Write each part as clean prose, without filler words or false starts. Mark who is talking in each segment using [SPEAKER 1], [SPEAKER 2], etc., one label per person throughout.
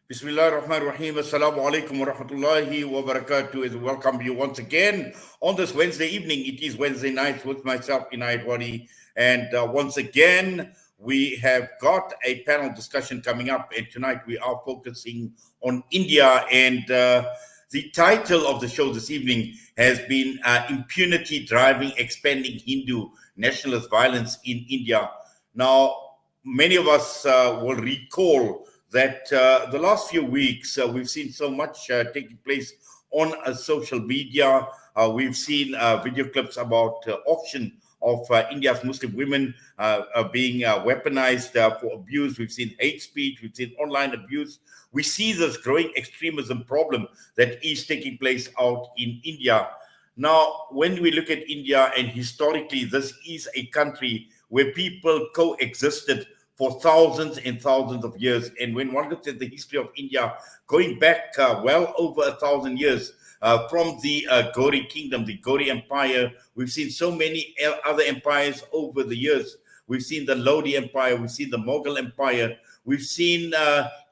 [SPEAKER 1] Bismillah ar-Rahman ar-Rahim. Assalamu alaikum wa rahmatullahi wa barakatuh. As we welcome you once again on this Wednesday evening. It is Wednesday night with myself, Inayat Wadi. And once again, we have got a panel discussion coming up. And tonight we are focusing on India. And the title of the show this evening has been Impunity Driving Expanding Hindu Nationalist Violence in India. Now, many of us will recall that the last few weeks we've seen so much taking place on social media. We've seen video clips about auction of India's Muslim women being weaponized for abuse. We've seen hate speech. We've seen online abuse. We see this growing extremism problem that is taking place out in India. Now, when we look at India, and historically, this is a country where people coexisted for thousands and thousands of years. And when one looks at the history of India, going back well over 1,000 years, from the Gauri kingdom, the Gauri Empire, we've seen so many other empires over the years. We've seen the Lodi Empire, we've seen the Mughal Empire, we've seen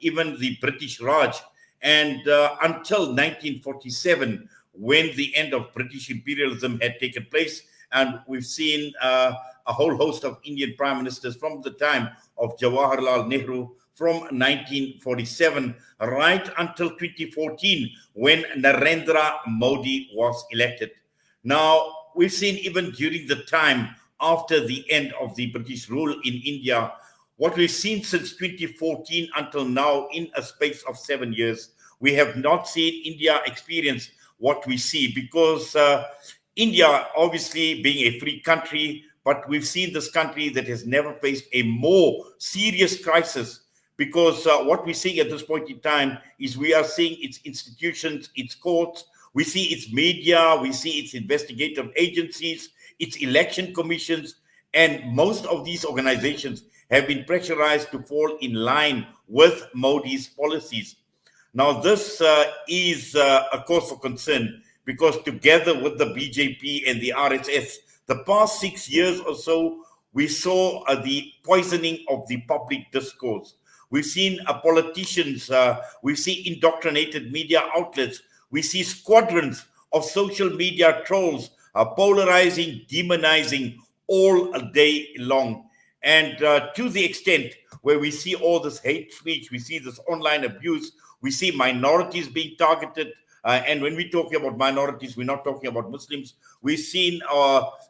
[SPEAKER 1] even the British Raj. And until 1947, when the end of British imperialism had taken place, and we've seen a whole host of Indian prime ministers from the time of Jawaharlal Nehru from 1947 right until 2014 when Narendra Modi was elected. Now, we've seen even during the time after the end of the British rule in India, what we've seen since 2014 until now in a space of 7 years, we have not seen India experience what we see because India, obviously being a free country, but we've seen this country that has never faced a more serious crisis because what we're seeing at this point in time is we are seeing its institutions, its courts, we see its media, we see its investigative agencies, its election commissions, and most of these organizations have been pressurized to fall in line with Modi's policies. Now, this is a cause for concern because together with the BJP and the RSS, the past 6 years or so, we saw the poisoning of the public discourse. We've seen politicians, we see indoctrinated media outlets, we see squadrons of social media trolls polarizing, demonizing all day long. And to the extent where we see all this hate speech, we see this online abuse, we see minorities being targeted. And when we're talking about minorities, we're not talking about Muslims. We've seen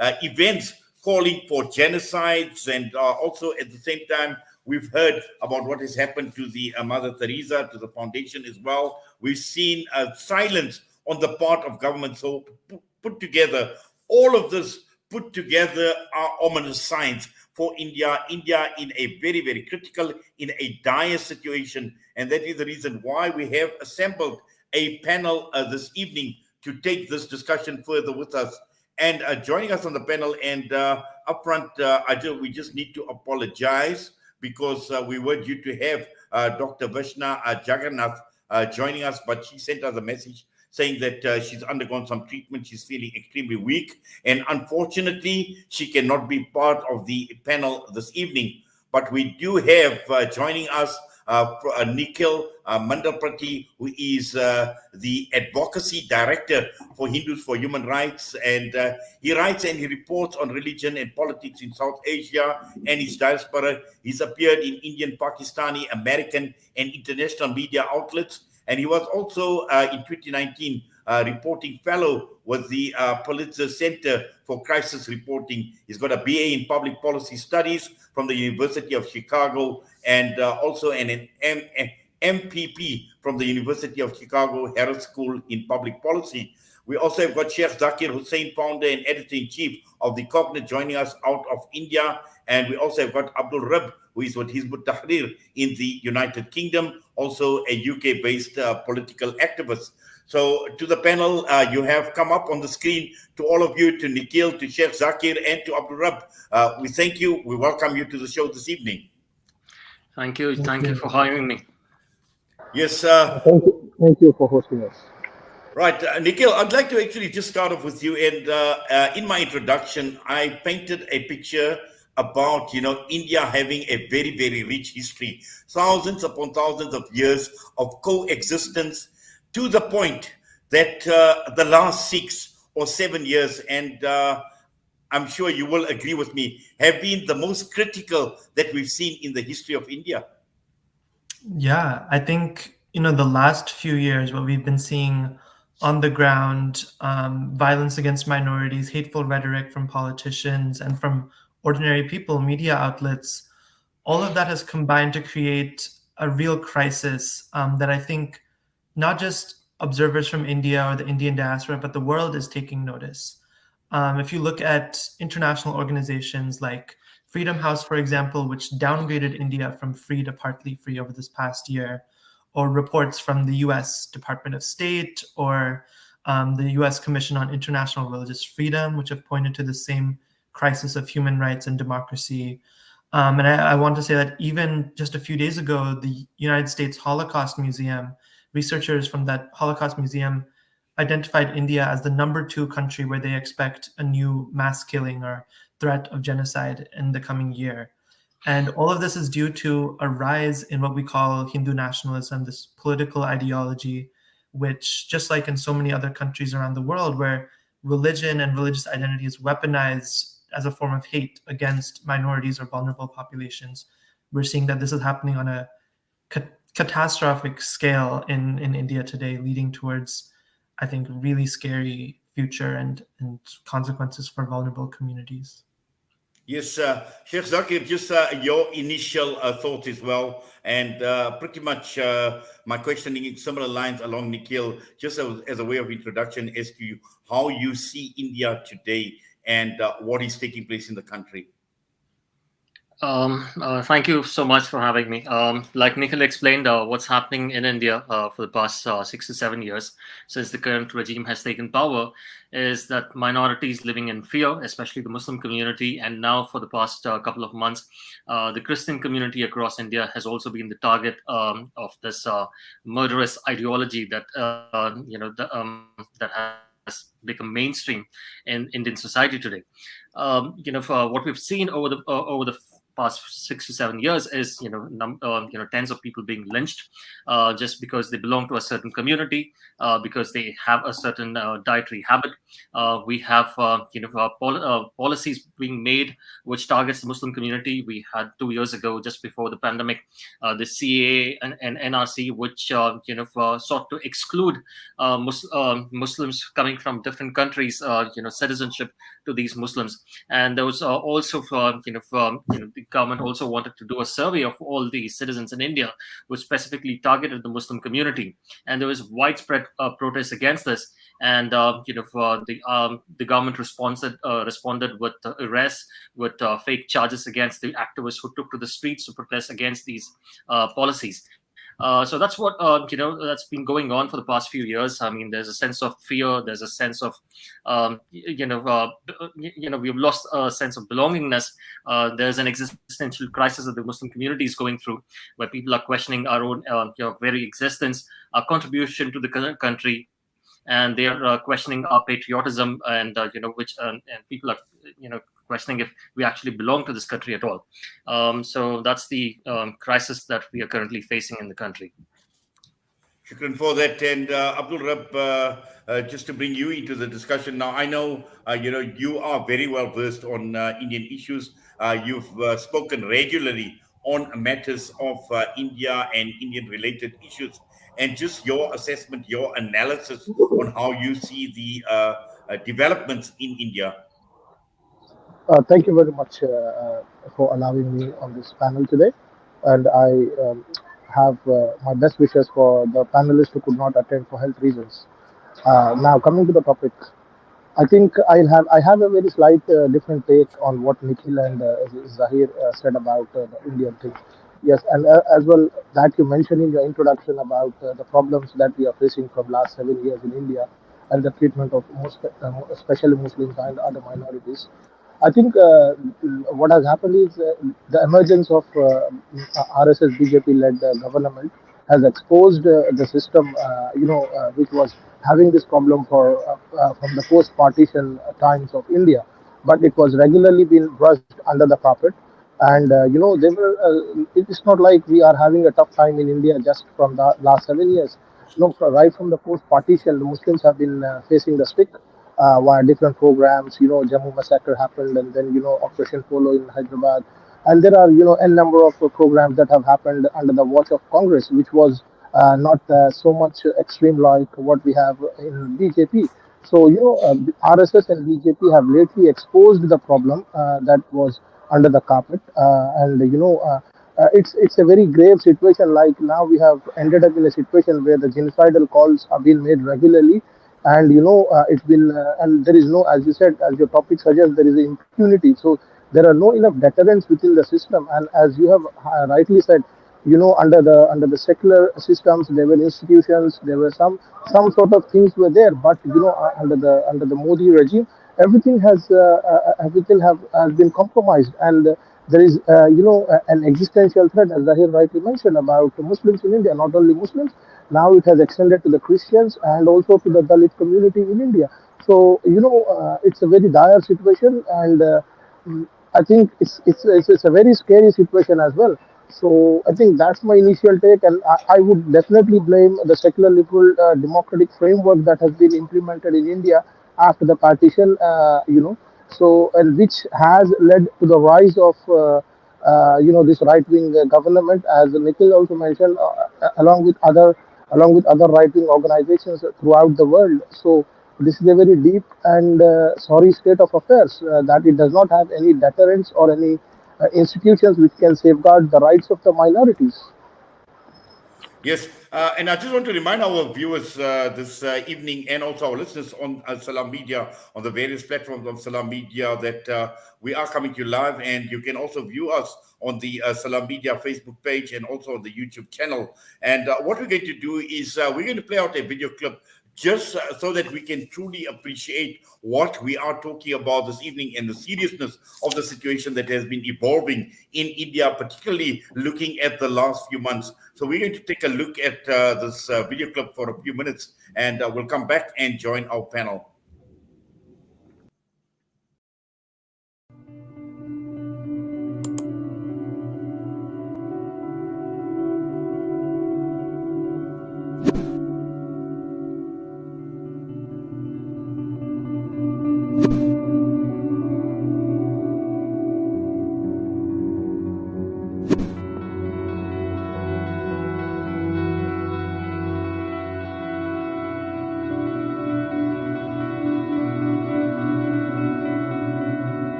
[SPEAKER 1] events calling for genocides, and also at the same time, we've heard about what has happened to the Mother Teresa, to the foundation as well. We've seen silence on the part of government. So put together, all of this put together are ominous signs for India. India in a very, very critical, in a dire situation. And that is the reason why we have assembled a panel this evening to take this discussion further with us. And joining us on the panel, and up front, we just need to apologize because we were due to have Dr. Vashna Jagannath joining us, but she sent us a message saying that she's undergone some treatment. She's feeling extremely weak. And unfortunately, she cannot be part of the panel this evening. But we do have joining us Nikhil Mandalprati, who is the Advocacy Director for Hindus for Human Rights. And he writes and he reports on religion and politics in South Asia and its diaspora. He's appeared in Indian, Pakistani, American, and international media outlets. And he was also in 2019 reporting fellow with the Pulitzer Center for Crisis Reporting. He's got a BA in Public Policy Studies from the University of Chicago and also an MPP from the University of Chicago Harris School in Public Policy. We also have got Sheikh Zakir Hussain, founder and editor-in-chief of The Cognate, joining us out of India. And we also have got Abdul Rabb, who is with Hizb ut-Tahrir in the United Kingdom, also a UK-based political activist. So to the panel, you have come up on the screen, to all of you, to Nikhil, to Sheikh Zakir, and to Abdul Rabb. We thank you. We welcome you to the show this evening.
[SPEAKER 2] Thank you. Thank you for having me.
[SPEAKER 1] Yes.
[SPEAKER 3] Thank you for hosting us.
[SPEAKER 1] Right. Nikhil, I'd like to actually just start off with you. And in my introduction, I painted a picture about India having a very, very rich history, thousands upon thousands of years of coexistence, to the point that the last 6 or 7 years, and I'm sure you will agree with me, have been the most critical that we've seen in the history of India.
[SPEAKER 4] Yeah, I think, the last few years, what we've been seeing on the ground, violence against minorities, hateful rhetoric from politicians and from ordinary people, media outlets, all of that has combined to create a real crisis that I think not just observers from India or the Indian diaspora, but the world is taking notice. If you look at international organizations like Freedom House, for example, which downgraded India from free to partly free over this past year, or reports from the US Department of State or the US Commission on International Religious Freedom, which have pointed to the same crisis of human rights and democracy. And I want to say that even just a few days ago, the United States Holocaust Museum, researchers from that Holocaust Museum identified India as the #2 country where they expect a new mass killing or threat of genocide in the coming year. And all of this is due to a rise in what we call Hindu nationalism, this political ideology, which, just like in so many other countries around the world, where religion and religious identity is weaponized as a form of hate against minorities or vulnerable populations, we're seeing that this is happening on a catastrophic scale in India today, leading towards, I think, really scary future and consequences for vulnerable communities.
[SPEAKER 1] Yes, Sheikh Zakir, just your initial thoughts as well, and pretty much my questioning in similar lines along Nikhil, just as a way of introduction as to how you see India today and what is taking place in the country.
[SPEAKER 2] Thank you so much for having me. Like Nikhil explained, what's happening in India for the past 6 to 7 years since the current regime has taken power is that minorities living in fear, especially the Muslim community, and now for the past couple of months, the Christian community across India has also been the target of this murderous ideology that that has become mainstream in Indian society today. For what we've seen over the past 6 to 7 years is tens of people being lynched just because they belong to a certain community, because they have a certain dietary habit. We have policies being made which targets the Muslim community. We had 2 years ago, just before the pandemic, the CAA and NRC, which sought to exclude Muslims coming from different countries, citizenship to these Muslims. And there was also the government also wanted to do a survey of all the citizens in India, which specifically targeted the Muslim community. And there was widespread protest against this. And the government responded with arrests, with fake charges against the activists who took to the streets to protest against these policies. So that's what that's been going on for the past few years. I mean, there's a sense of fear. There's a sense of we've lost a sense of belongingness. There's an existential crisis that the Muslim community is going through, where people are questioning our own very existence, our contribution to the country, and they are questioning our patriotism, and and people are questioning if we actually belong to this country at all. So that's the crisis that we are currently facing in the country.
[SPEAKER 1] Shukran for that. And Abdul Rab, just to bring you into the discussion now, I know you are very well versed on Indian issues. You've spoken regularly on matters of India and Indian related issues, and just your assessment, your analysis on how you see the developments in India.
[SPEAKER 3] Thank you very much for allowing me on this panel today. And I have my best wishes for the panelists who could not attend for health reasons. Now, coming to the topic, I have a very slight different take on what Nikhil and Zahir said about the Indian thing. Yes, and as well that you mentioned in your introduction about the problems that we are facing from last 7 years in India and the treatment of most, especially Muslims and other minorities. I think what has happened is the emergence of RSS BJP led government has exposed the system, which was having this problem from the post partition times of India. but it was regularly being brushed under the carpet. And they were. It is not like we are having a tough time in India just from the last 7 years. No, right from the post-partition, the Muslims have been facing the stick via different programs. Jammu massacre happened, and then Operation Polo in Hyderabad, and there are n number of programs that have happened under the watch of Congress, which was not so much extreme like what we have in BJP. So RSS and BJP have lately exposed the problem that was under the carpet, and it's a very grave situation. Like now we have ended up in a situation where the genocidal calls are being made regularly, and it's been and there is no, as you said, as your topic suggests, there is impunity. So there are no enough deterrents within the system, and as you have rightly said, under the secular systems there were institutions, there were some sort of things were there, but under the Modi regime, everything has been compromised, and there is an existential threat, as Zahir rightly mentioned, about Muslims in India. Not only Muslims, now it has extended to the Christians and also to the Dalit community in India. So it's a very dire situation, and mm, I think it's a very scary situation as well. So I think that's my initial take, and I would definitely blame the secular liberal democratic framework that has been implemented in India after the partition. So, and which has led to the rise of this right wing government, as Nikhil also mentioned, along with other right wing organizations throughout the world. So this is a very deep and sorry state of affairs, that it does not have any deterrents or any institutions which can safeguard the rights of the minorities.
[SPEAKER 1] Yes, and I just want to remind our viewers this evening, and also our listeners on Salam Media, on the various platforms of Salam Media, that we are coming to you live, and you can also view us on the Salam Media Facebook page and also on the YouTube channel. And what we're going to do is we're going to play out a video clip just so that we can truly appreciate what we are talking about this evening and the seriousness of the situation that has been evolving in India, particularly looking at the last few months. So we're going to take a look at this video clip for a few minutes, and we'll come back and join our panel.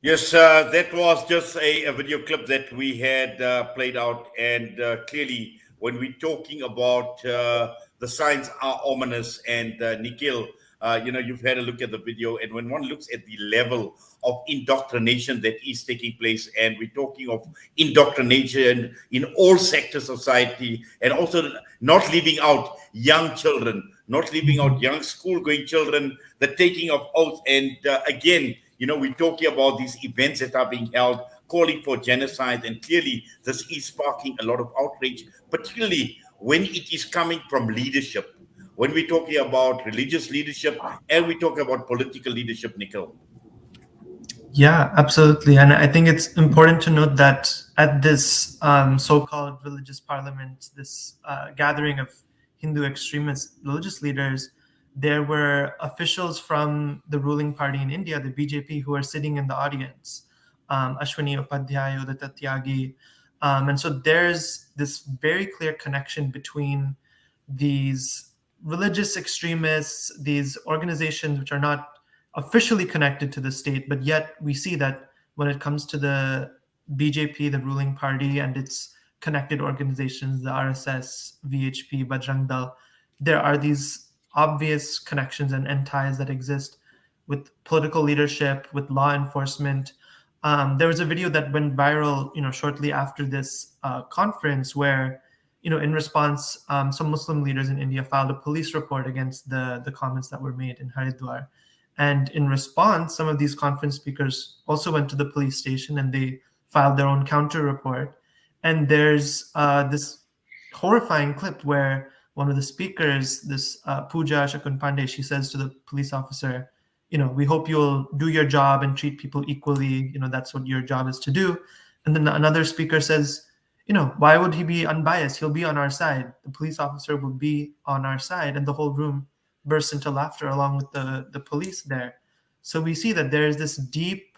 [SPEAKER 1] Yes, that was just a video clip that we had played out. And clearly, when we're talking about the signs are ominous, and Nikhil You've had a look at the video, and when one looks at the level of indoctrination that is taking place, and we're talking of indoctrination in all sectors of society, and also not leaving out young children, not leaving out young school-going children, the taking of oaths, and again, we're talking about these events that are being held, calling for genocide, and clearly this is sparking a lot of outrage, particularly when it is coming from leadership. When we're talking about religious leadership and we talk about political leadership, Nikhil.
[SPEAKER 4] Yeah, absolutely. And I think it's important to note that at this so-called religious parliament, this gathering of Hindu extremist religious leaders, there were officials from the ruling party in India, the BJP, who are sitting in the audience, Ashwini Upadhyay, Udita Tyagi. And so there's this very clear connection between these religious extremists, these organizations which are not officially connected to the state, but yet we see that when it comes to the BJP, the ruling party, and its connected organizations, the RSS, VHP, Bajrang Dal, there are these obvious connections and ties that exist with political leadership, with law enforcement. There was a video that went viral, shortly after this conference, where, in response, some Muslim leaders in India filed a police report against the comments that were made in Haridwar. And in response, some of these conference speakers also went to the police station and they filed their own counter report. And there's this horrifying clip where one of the speakers, this Pooja Shakun Pandey, she says to the police officer, we hope you'll do your job and treat people equally. That's what your job is to do. And then another speaker says, why would he be unbiased? He'll be on our side. The police officer will be on our side. And the whole room burst into laughter along with the police there. So we see that there is this deep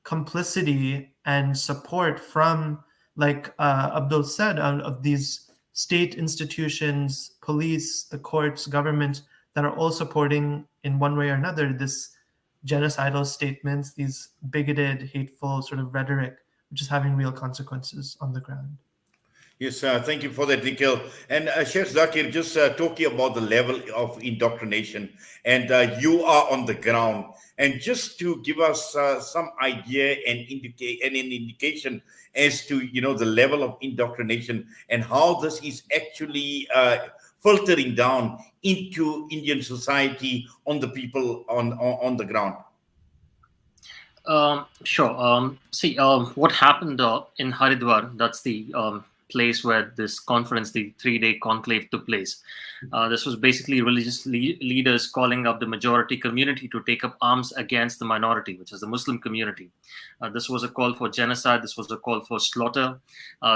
[SPEAKER 4] complicity and support from, like Abdul said, of these state institutions, police, the courts, government, that are all supporting in one way or another this genocidal statements, these bigoted, hateful sort of rhetoric, which is having real consequences on the ground.
[SPEAKER 1] Yes, thank you for that, Nikhil. And Sheikh Zakir, just talking about the level of indoctrination, and you are on the ground. And just to give us some idea and indicate and an indication as to the level of indoctrination and how this is actually filtering down into Indian society on the people on the ground.
[SPEAKER 2] Sure. See, what happened in Haridwar, that's the place where this conference, the 3-day conclave, took place. This was basically religious leaders calling up the majority community to take up arms against the minority, which is the Muslim community. This was a call for genocide. This was a call for slaughter.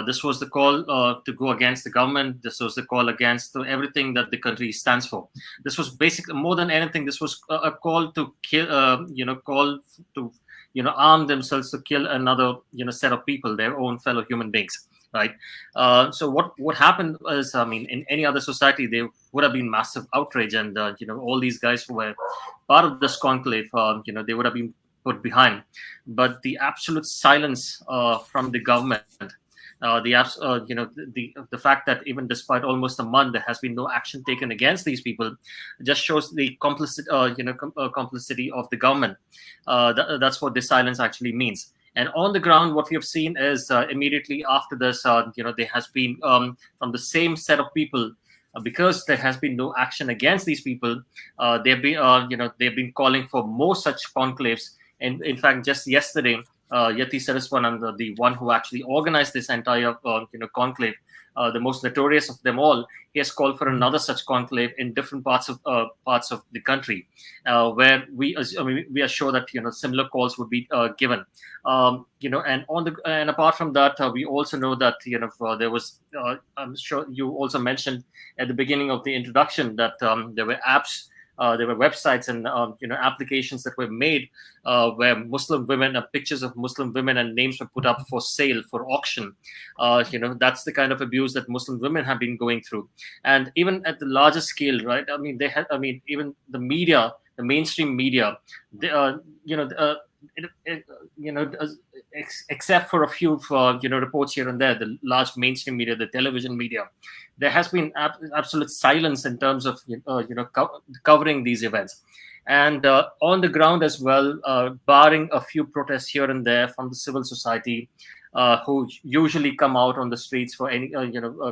[SPEAKER 2] This was the call to go against the government. This was the call against everything that the country stands for. This was basically, more than anything, this was a call to kill, call to arm themselves to kill another set of people, their own fellow human beings. Right. So what happened is, in any other society, there would have been massive outrage, and all these guys who were part of this conclave, they would have been put behind. But the absolute silence from the government, the fact that even despite almost a month, there has been no action taken against these people, just shows the complicity of the government. That's what this silence actually means. And on the ground, what we have seen is immediately after this, there has been from the same set of people, because there has been no action against these people. They've been calling for more such conclaves. And in fact, just yesterday, Yati Saraswanand, the one who actually organized this entire conclave, the most notorious of them all, he has called for another such conclave in different parts of the country, where we are sure that similar calls would be given. And apart from that, we also know that there was. I'm sure you also mentioned at the beginning of the introduction that there were apps. There were websites and applications that were made where Muslim women, pictures of Muslim women and names were put up for sale, for auction. That's the kind of abuse that Muslim women have been going through, and even at the larger scale, right? Even the media, the mainstream media, except for a few reports here and there, the large mainstream media, the television media, there has been absolute silence in terms of covering these events. And on the ground as well, barring a few protests here and there from the civil society, who usually come out on the streets for any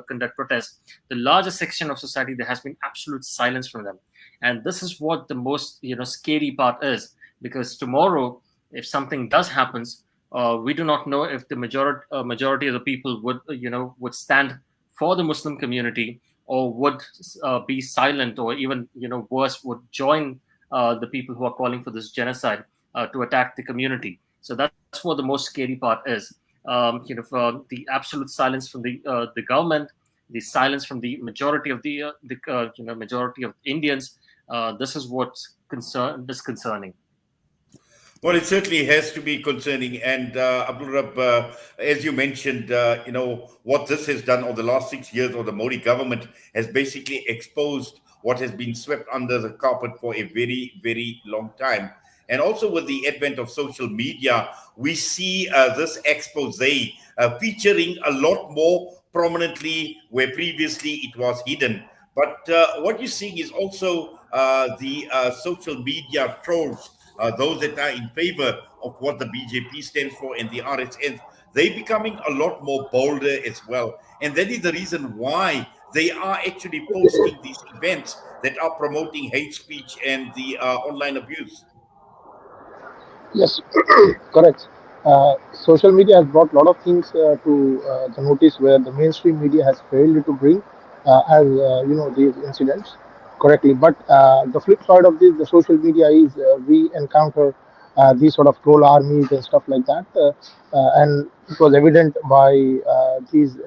[SPEAKER 2] conduct protests, the larger section of society, there has been absolute silence from them. And this is what the most scary part is, because tomorrow, if something does happens, we do not know if the majority of the people would stand for the Muslim community, or would be silent, or even worse, would join the people who are calling for this genocide to attack the community. So that's what the most scary part is. For the absolute silence from the government, the silence from the majority of the majority of Indians. This is what's disconcerting.
[SPEAKER 1] Well, it certainly has to be concerning. And Abdul Rab, as you mentioned, what this has done over the last 6 years, or the Modi government has basically exposed what has been swept under the carpet for a very, very long time. And also with the advent of social media, we see this expose featuring a lot more prominently where previously it was hidden. But what you're seeing is also the social media trolls, those that are in favor of what the BJP stands for and the RSS, they're becoming a lot more bolder as well. And that is the reason why they are actually posting these events that are promoting hate speech and the online abuse.
[SPEAKER 3] Yes, correct. Social media has brought a lot of things to the notice where the mainstream media has failed to bring, as these incidents correctly. But the flip side of this, the social media is we encounter these sort of troll armies and stuff like that, and it was evident by these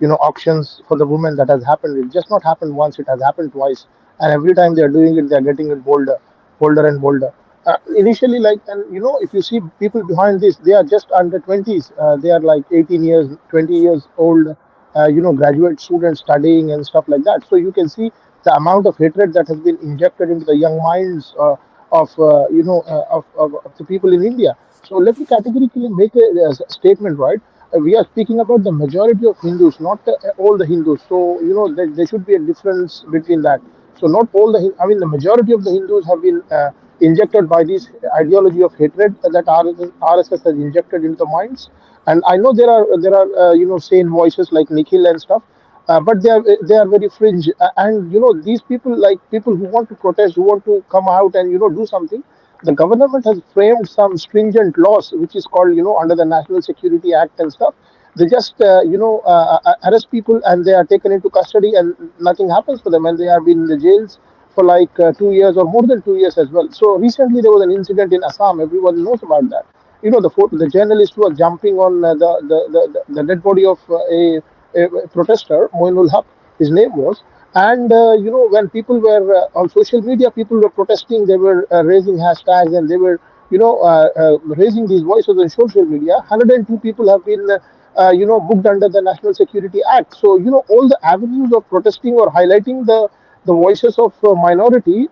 [SPEAKER 3] auctions for the women that has happened. It just not happened once; it has happened twice, and every time they are doing it, they are getting it bolder and bolder. Initially, like, and if you see people behind this, they are just under 20s. They are like 18 years, 20 years old, graduate students studying and stuff like that. So you can see the amount of hatred that has been injected into the young minds of the people in India. So let me categorically make a statement, right? We are speaking about the majority of Hindus, not all the Hindus. So there should be a difference between that. So not all I mean, the majority of the Hindus have been injected by this ideology of hatred that RSS has injected into the minds. And I know there are sane voices like Nikhil and stuff, but they are very fringe. And these people, like people who want to protest, who want to come out and do something. The government has framed some stringent laws, which is called under the National Security Act and stuff. They just arrest people and they are taken into custody and nothing happens for them, and they have been in the jails for like 2 years or more than 2 years as well. So recently there was an incident in Assam. Everyone knows about that. The journalist who was jumping on the dead body of a protester, Moinul Haq, his name was. And when people were on social media, people were protesting. They were raising hashtags and they were raising these voices on social media. 102 people have been booked under the National Security Act. So all the avenues of protesting or highlighting the voices of minority,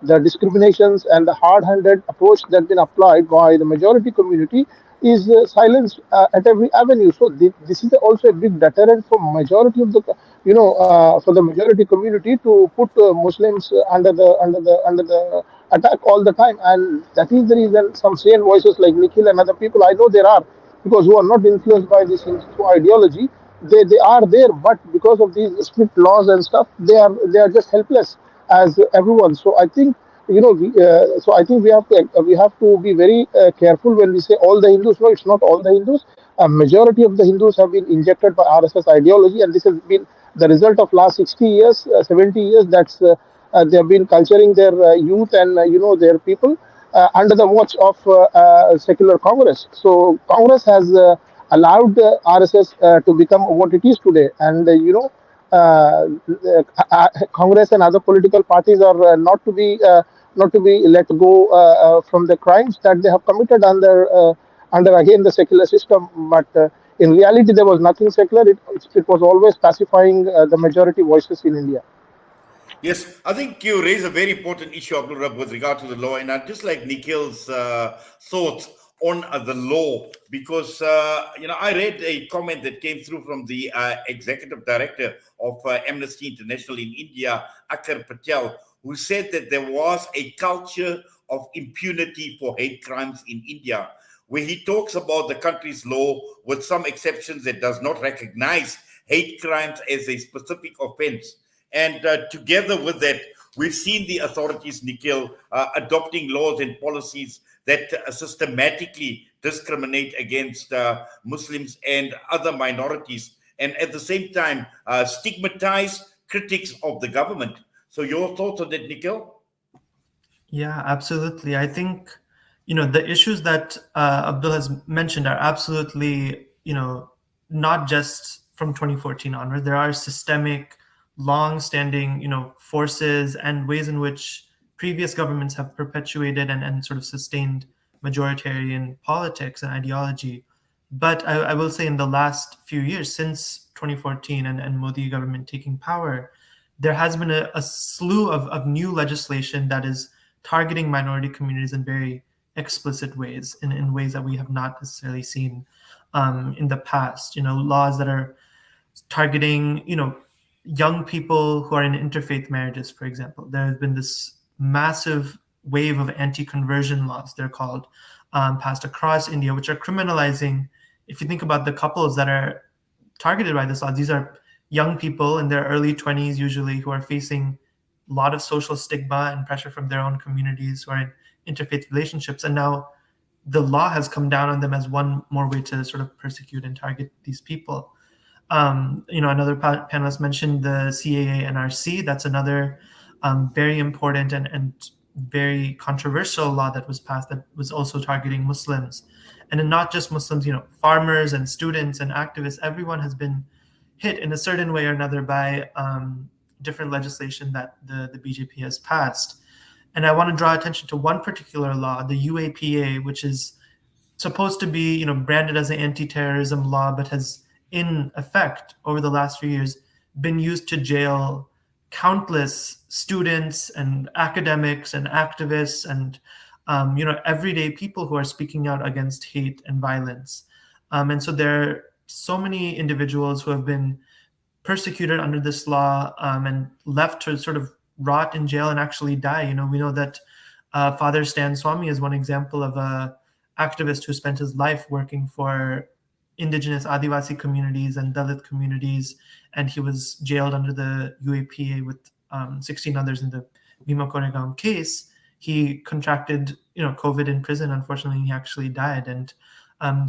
[SPEAKER 3] the discriminations and the hard-handed approach that's been applied by the majority community is silenced at every avenue. So this is also a big deterrent for majority of the for the majority community to put Muslims under the attack all the time. And that is the reason some sane voices like Nikhil and other people, I know there are, because who are not influenced by this ideology, they are there, but because of these strict laws and stuff, they are just helpless as everyone. So I think so I think we have to be very careful when we say all the Hindus. No, it's not all the Hindus. A majority of the Hindus have been injected by RSS ideology, and this has been the result of last 60 years, 70 years. That's they have been culturing their youth and their people under the watch of secular Congress. So Congress has allowed RSS to become what it is today, and Congress and other political parties are not to be let go from the crimes that they have committed under again the secular system. But in reality, there was nothing secular. It was always pacifying the majority voices in India.
[SPEAKER 1] Yes, I think you raise a very important issue, Abdul Rab, with regard to the law, and I'd just like Nikhil's thoughts on the law, because I read a comment that came through from the executive director of Amnesty International in India, Akhar Patel, who said that there was a culture of impunity for hate crimes in India, where he talks about the country's law, with some exceptions, that does not recognize hate crimes as a specific offense. And together with that, we've seen the authorities, Nikhil, adopting laws and policies that systematically discriminate against Muslims and other minorities, and at the same time stigmatize critics of the government. So, your thoughts on that, Nikhil?
[SPEAKER 4] Yeah, absolutely. I think, the issues that Abdul has mentioned are absolutely, not just from 2014 onward. There are systemic, long-standing, forces and ways in which previous governments have perpetuated and sort of sustained majoritarian politics and ideology. But I will say in the last few years, since 2014 and Modi government taking power, there has been a slew of new legislation that is targeting minority communities in very explicit ways, in ways that we have not necessarily seen in the past. Laws that are targeting, young people who are in interfaith marriages, for example. There has been this massive wave of anti-conversion laws, they're called, passed across India, which are criminalizing. If you think about the couples that are targeted by this law, these are young people in their early 20s, usually, who are facing a lot of social stigma and pressure from their own communities, who are in interfaith relationships. And now the law has come down on them as one more way to sort of persecute and target these people. Another panelist mentioned the CAA NRC. That's another very important and very controversial law that was passed that was also targeting Muslims. And then not just Muslims, farmers and students and activists, everyone has been hit in a certain way or another by different legislation that the BJP has passed. And I want to draw attention to one particular law, the UAPA, which is supposed to be, branded as an anti-terrorism law, but has in effect over the last few years been used to jail countless students and academics and activists and everyday people who are speaking out against hate and violence. And so there are so many individuals who have been persecuted under this law and left to sort of rot in jail and actually die. We know that Father Stan Swami is one example of a activist who spent his life working for indigenous Adivasi communities and Dalit communities, and he was jailed under the UAPA with 16 others in the Bhima Koregaon case. He contracted, COVID in prison. Unfortunately, he actually died, and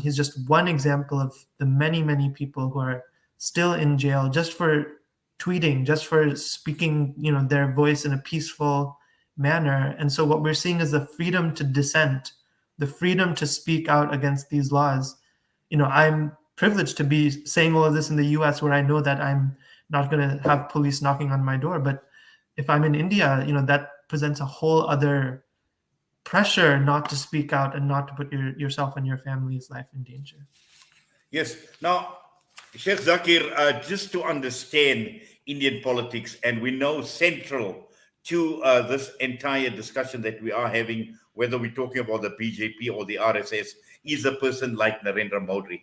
[SPEAKER 4] he's just one example of the many, many people who are still in jail just for tweeting, just for speaking, their voice in a peaceful manner. And so what we're seeing is the freedom to dissent, the freedom to speak out against these laws. I'm privileged to be saying all of this in the US, where I know that I'm not going to have police knocking on my door. But if I'm in India, that presents a whole other pressure not to speak out and not to put yourself and your family's life in danger.
[SPEAKER 1] Yes. Now, Sheikh Zakir, just to understand Indian politics, and we know central to this entire discussion that we are having, whether we're talking about the BJP or the RSS, is a person like Narendra Modi,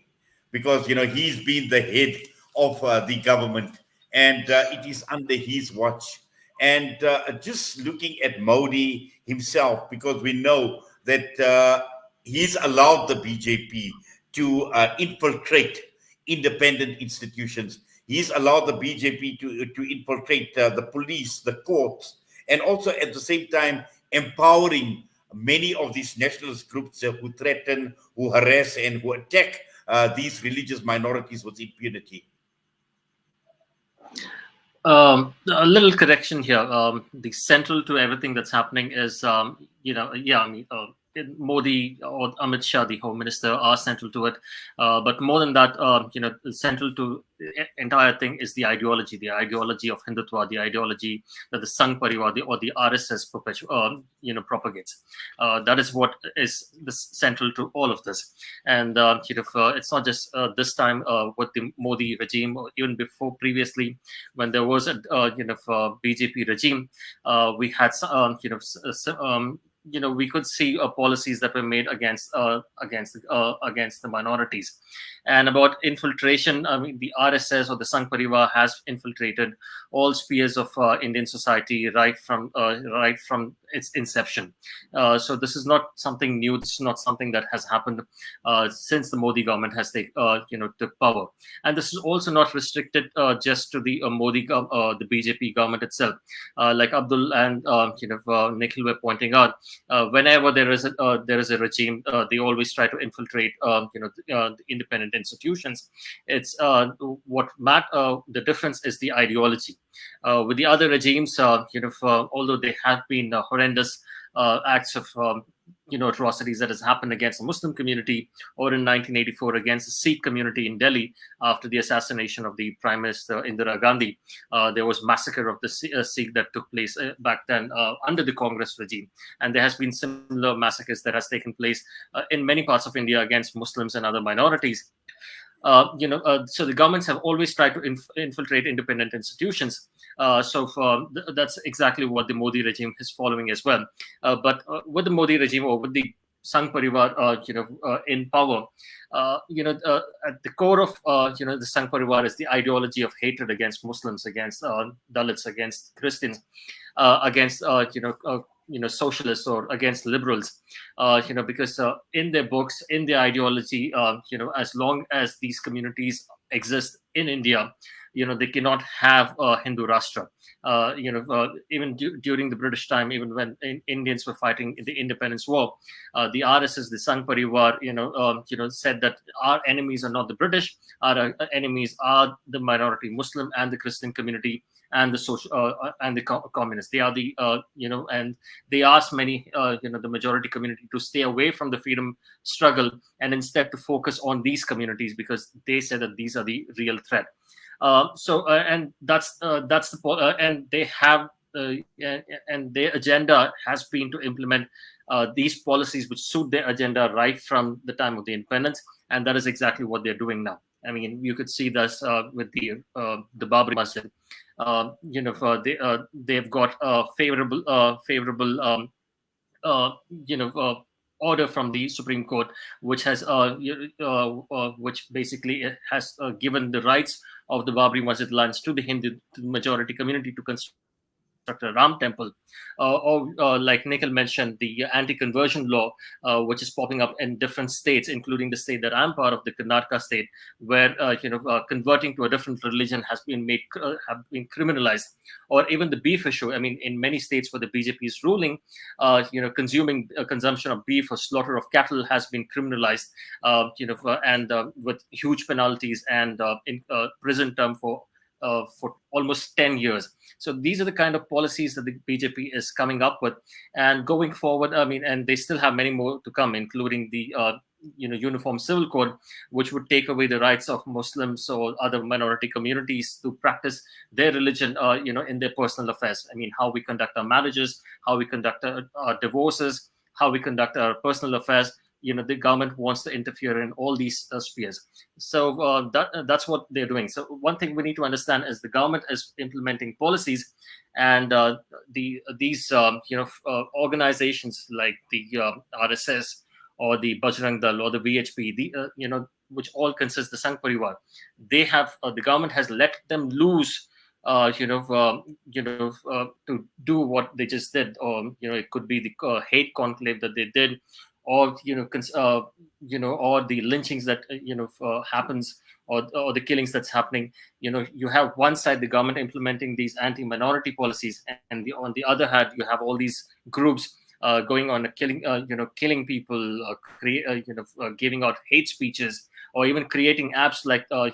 [SPEAKER 1] because he's been the head of the government, and it is under his watch. And just looking at Modi himself, because we know that he's allowed the BJP to infiltrate independent institutions. He's allowed the BJP to infiltrate the police, the courts, and also at the same time empowering many of these nationalist groups who threaten, who harass, and who attack these religious minorities with impunity.
[SPEAKER 2] A little correction here. The central to everything that's happening is, yeah, I mean, Modi or Amit Shah, the Home Minister, are central to it. But more than that, central to the entire thing is the ideology of Hindutva, the ideology that the Sangh Parivar or the RSS propagates. That is what is central to all of this. And it's not just this time with the Modi regime, or even before previously, when there was a BJP regime, we had we could see policies that were made against the minorities. And about infiltration, I mean, the RSS or the Sangh Parivar has infiltrated all spheres of Indian society right from its inception. So this is not something new. This is not something that has happened since the Modi government has took power. And this is also not restricted just to the the BJP government itself. Like Abdul and Nikhil were pointing out, whenever there is a regime, they always try to infiltrate the independent institutions. It's the difference is the ideology. With the other regimes, although they have been horrendous acts of atrocities that has happened against the Muslim community, or in 1984 against the Sikh community in Delhi after the assassination of the Prime Minister Indira Gandhi. There was massacre of the Sikh that took place back then under the Congress regime, and there has been similar massacres that has taken place in many parts of India against Muslims and other minorities. So the governments have always tried to infiltrate independent institutions. That's exactly what the Modi regime is following as well. But with the Modi regime, or with the Sangh Parivar, in power, at the core of the Sangh Parivar is the ideology of hatred against Muslims, against Dalits, against Christians, against socialists, or against liberals, because in their books, in their ideology, as long as these communities exist in India, they cannot have a Hindu Rashtra. Even during the British time, even when Indians were fighting in the independence war, the RSS, the Sangh Parivar, said that our enemies are not the British, our enemies are the minority Muslim and the Christian community and the social and the communists. They are the and they asked many the majority community to stay away from the freedom struggle and instead to focus on these communities, because they said that these are the real threat. And that's the and they have and their agenda has been to implement these policies which suit their agenda right from the time of the independence, and that is exactly what they're doing now. I mean, you could see this with the Babri Masjid. They've got a favorable order from the Supreme Court, which has which basically has given the rights of the Babri Masjid lands to the Hindu majority community to construct a Ram temple, or like Nikhil mentioned, the anti-conversion law, which is popping up in different states, including the state that I'm part of, the Karnataka state, where converting to a different religion has been criminalized, or even the beef issue. I mean, in many states where the BJP is ruling, consuming consumption of beef or slaughter of cattle has been criminalized, and with huge penalties and in prison term for almost 10 years. So these are the kind of policies that the BJP is coming up with. And going forward, I mean, and they still have many more to come, including the Uniform Civil Code, which would take away the rights of Muslims or other minority communities to practice their religion, in their personal affairs. I mean, how we conduct our marriages, how we conduct our divorces, how we conduct our personal affairs. The government wants to interfere in all these spheres. So that's what they're doing. So one thing we need to understand is the government is implementing policies, and these organizations like the RSS or the Bajrang Dal or the VHP, which all consist the Sangh Parivar, they have the government has let them loose. To do what they just did, or it could be the hate conclave that they did, or or the lynchings that happens, or the killings that's happening. You have one side the government implementing these anti-minority policies, and on the other hand you have all these groups going on killing people, giving out hate speeches, or even creating apps like the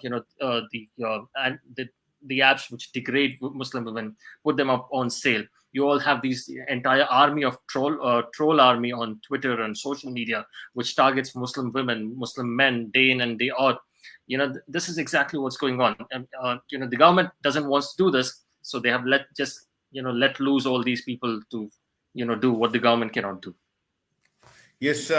[SPEAKER 2] the apps which degrade Muslim women, put them up on sale. You all have these entire army of troll army on Twitter and social media, which targets Muslim women, Muslim men, day in and day out. This is exactly what's going on. And the government doesn't want to do this, so they have let loose all these people to do what the government cannot do.
[SPEAKER 1] Yes,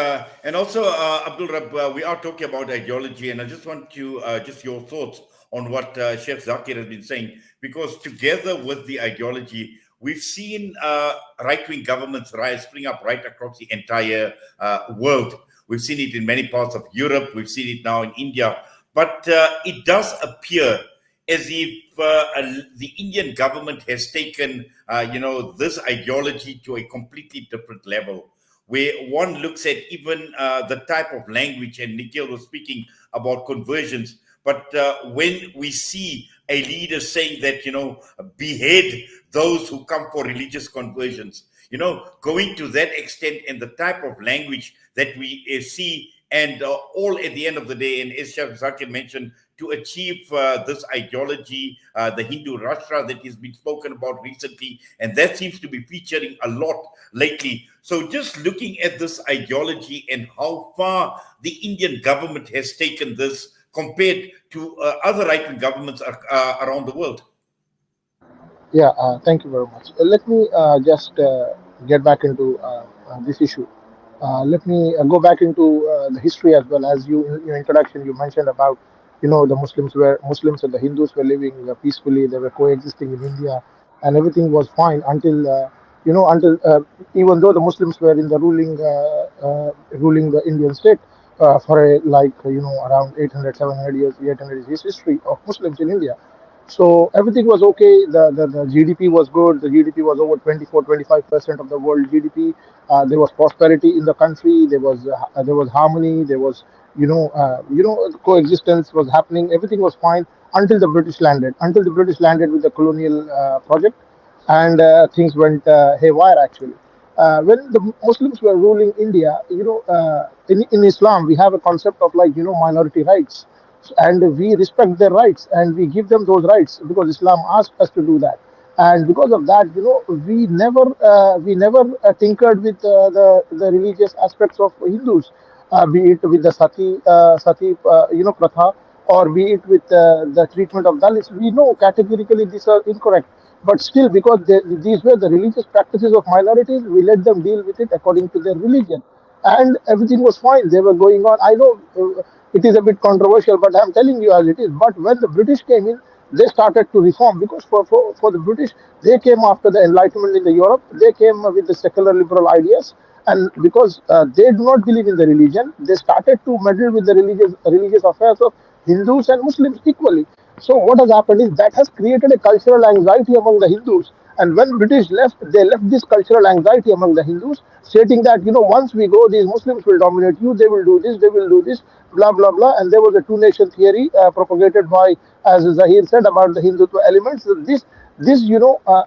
[SPEAKER 1] and also, Abdul Rab, we are talking about ideology, and I just want to just your thoughts on what Sheikh Zakir has been saying, because together with the ideology, we've seen right-wing governments rise, spring up right across the entire world. We've seen it in many parts of Europe. We've seen it now in India, but it does appear as if the Indian government has taken, this ideology to a completely different level, where one looks at even the type of language, and Nikhil was speaking about conversions. But when we see a leader saying that, behead those who come for religious conversions, going to that extent, and the type of language that we see, and all at the end of the day, and as Sheikh Zakir mentioned, to achieve this ideology, the Hindu Rashtra that has been spoken about recently, and that seems to be featuring a lot lately. So just looking at this ideology and how far the Indian government has taken this compared to other right-wing governments around the world.
[SPEAKER 3] Yeah, thank you very much. Let me just get back into this issue. Let me go back into the history as well. As you, in your introduction, you mentioned about, the Muslims and the Hindus were living peacefully. They were coexisting in India, and everything was fine until, even though the Muslims were in the ruling the Indian state for around 800, 700 years, 800 years history of Muslims in India. So everything was okay. The GDP was good. The GDP was over 24-25% of the world GDP. There was prosperity in the country. There was harmony. There was coexistence was happening. Everything was fine until the British landed. Until the British landed with the colonial project, and things went haywire actually. When the Muslims were ruling India, in Islam we have a concept of minority rights, and we respect their rights and we give them those rights because Islam asked us to do that. And because of that, we never tinkered with the religious aspects of Hindus, be it with the sati pratha, or be it with the treatment of Dalits. We know categorically these are incorrect, but still, because these were the religious practices of minorities, we let them deal with it according to their religion, and everything was fine. They were going on. I know it is a bit controversial, but I'm telling you as it is. But when the British came in, they started to reform, because for the British, they came after the Enlightenment in the Europe. They came with the secular liberal ideas, and because they do not believe in the religion, they started to meddle with the religious affairs of Hindus and Muslims equally. So what has happened is that has created a cultural anxiety among the Hindus. And when British left, they left this cultural anxiety among the Hindus, stating that, once we go, these Muslims will dominate you, they will do this, they will do this, blah blah blah. And there was a two-nation theory propagated by, as Zahir said, about the Hindutva elements. So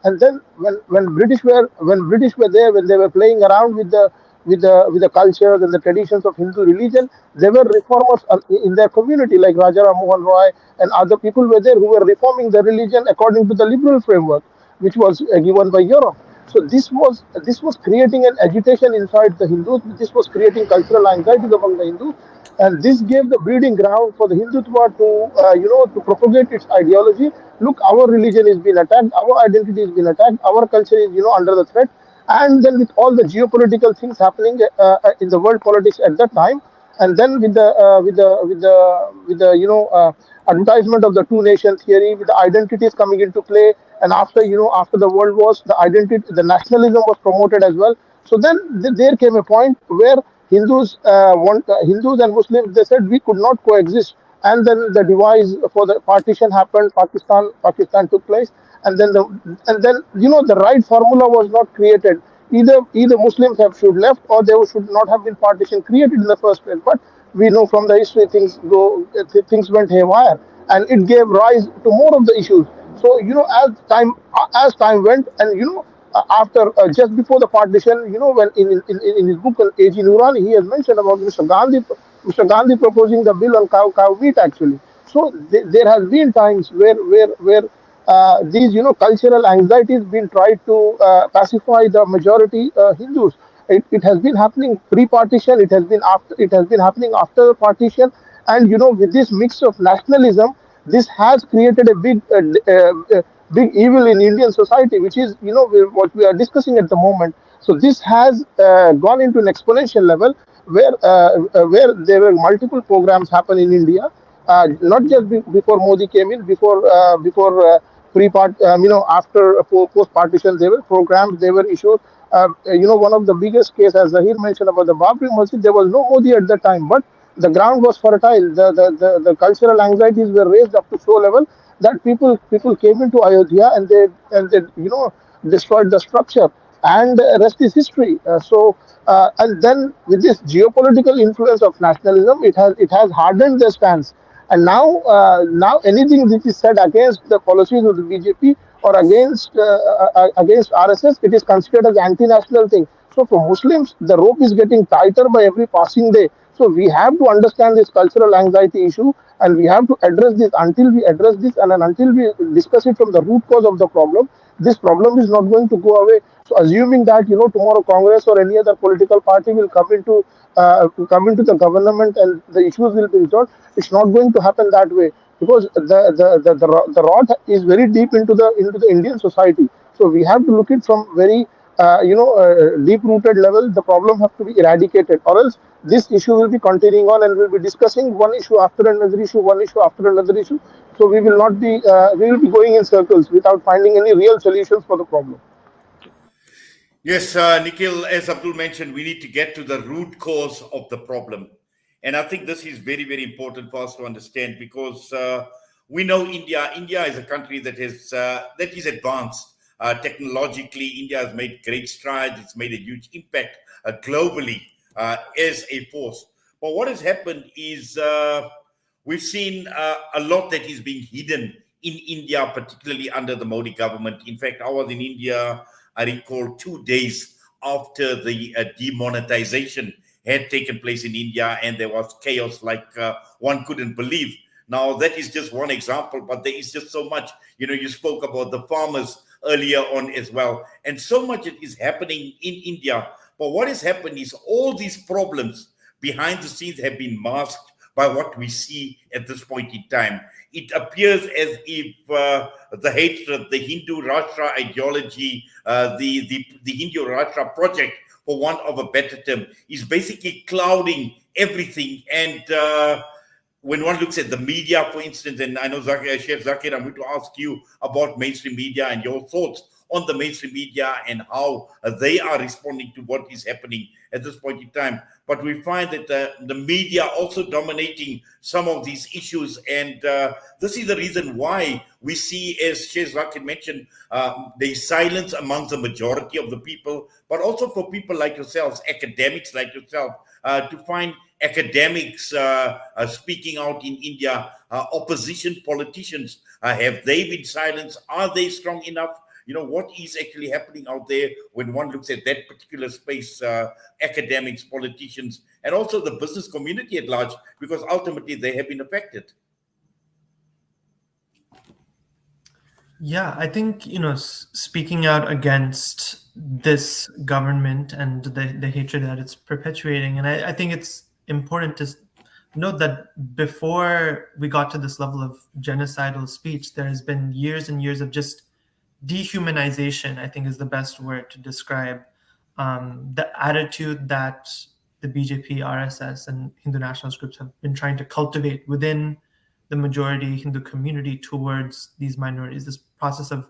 [SPEAKER 3] and then when British were there, when they were playing around with the cultures and the traditions of Hindu religion, there were reformers in their community, like Raja Ram Mohan Roy and other people were there who were reforming the religion according to the liberal framework, which was given by Europe. So this was creating an agitation inside the Hindus. This was creating cultural anxieties among the Hindus, and this gave the breeding ground for the Hindutva to propagate its ideology. Look, our religion is being attacked, our identity is being attacked, our culture is under the threat. And then with all the geopolitical things happening in the world politics at that time, and then with the advertisement of the two nation theory, with the identities coming into play, and after the world wars, the nationalism was promoted as well. So then there came a point where Hindus and Muslims, they said we could not coexist, and then the device for the partition happened. Pakistan took place, and then the right formula was not created. Either Muslims should left, or there should not have been partition created in the first place. But we know from the history things went haywire, and it gave rise to more of the issues. So as time went, and after just before the partition, when in his book A.G. Noorani, he has mentioned about Mr. Gandhi proposing the bill on cow meat actually. So there has been times where these cultural anxieties being tried to pacify the majority Hindus. It has been happening pre-partition. It has been after. It has been happening after the partition. And with this mix of nationalism, this has created a big evil in Indian society, which is what we are discussing at the moment. So this has gone into an exponential level where there were multiple programs happen in India, not just before Modi came in, before pre-part, after post-partition, there were programs, there were issues. One of the biggest case, as Zahir mentioned about the Babri Masjid, there was no Modi at the time, but the ground was fertile. The cultural anxieties were raised up to so level that people came into Ayodhya, and they destroyed the structure, and rest is history. And then with this geopolitical influence of nationalism, it has hardened their stance. And now anything which is said against the policies of the BJP or against RSS, it is considered as anti-national thing. So for Muslims, the rope is getting tighter by every passing day. So we have to understand this cultural anxiety issue, and we have to address this. Until we address this, and until we discuss it from the root cause of the problem, this problem is not going to go away. So assuming that tomorrow Congress or any other political party will come into the government and the issues will be resolved, it's not going to happen that way, because the rot is very deep into the Indian society. So we have to look it from very deep rooted level. The problem has to be eradicated, or else this issue will be continuing on, and we'll be discussing one issue after another issue, one issue after another issue. So we will be going in circles without finding any real solutions for the problem.
[SPEAKER 1] Yes, Nikhil, as Abdul mentioned, we need to get to the root cause of the problem. And I think this is very, very important for us to understand, because we know India. India is a country that is advanced technologically. India has made great strides. It's made a huge impact globally as a force. But what has happened is we've seen a lot that is being hidden in India, particularly under the Modi government. In fact, I was in India, I recall, 2 days after the demonetization had taken place in India, and there was chaos like one couldn't believe. Now, that is just one example, but there is just so much. You spoke about the farmers earlier on as well, and so much is happening in India. But what has happened is all these problems behind the scenes have been masked by what we see at this point in time. It appears as if the hatred, the Hindu Rashtra ideology, the Hindu Rashtra project, for want of a better term, is basically clouding everything. And when one looks at the media, for instance, and I know Chef Zakir, I'm going to ask you about mainstream media and your thoughts on the mainstream media and how they are responding to what is happening at this point in time. But we find that the media also dominating some of these issues, and this is the reason why we see, as Sheikh Zakir mentioned, there's silence amongst the majority of the people, but also for people like yourselves, academics like yourself, to find academics speaking out in India, opposition politicians, have they been silenced? Are they strong enough? What is actually happening out there when one looks at that particular space, academics, politicians, and also the business community at large, because ultimately they have been affected.
[SPEAKER 4] Yeah, I think, speaking out against this government and the hatred that it's perpetuating, and I think it's important to note that before we got to this level of genocidal speech, there has been years and years of just dehumanization, I think is the best word to describe the attitude that the BJP, RSS, and Hindu nationalist groups have been trying to cultivate within the majority Hindu community towards these minorities, this process of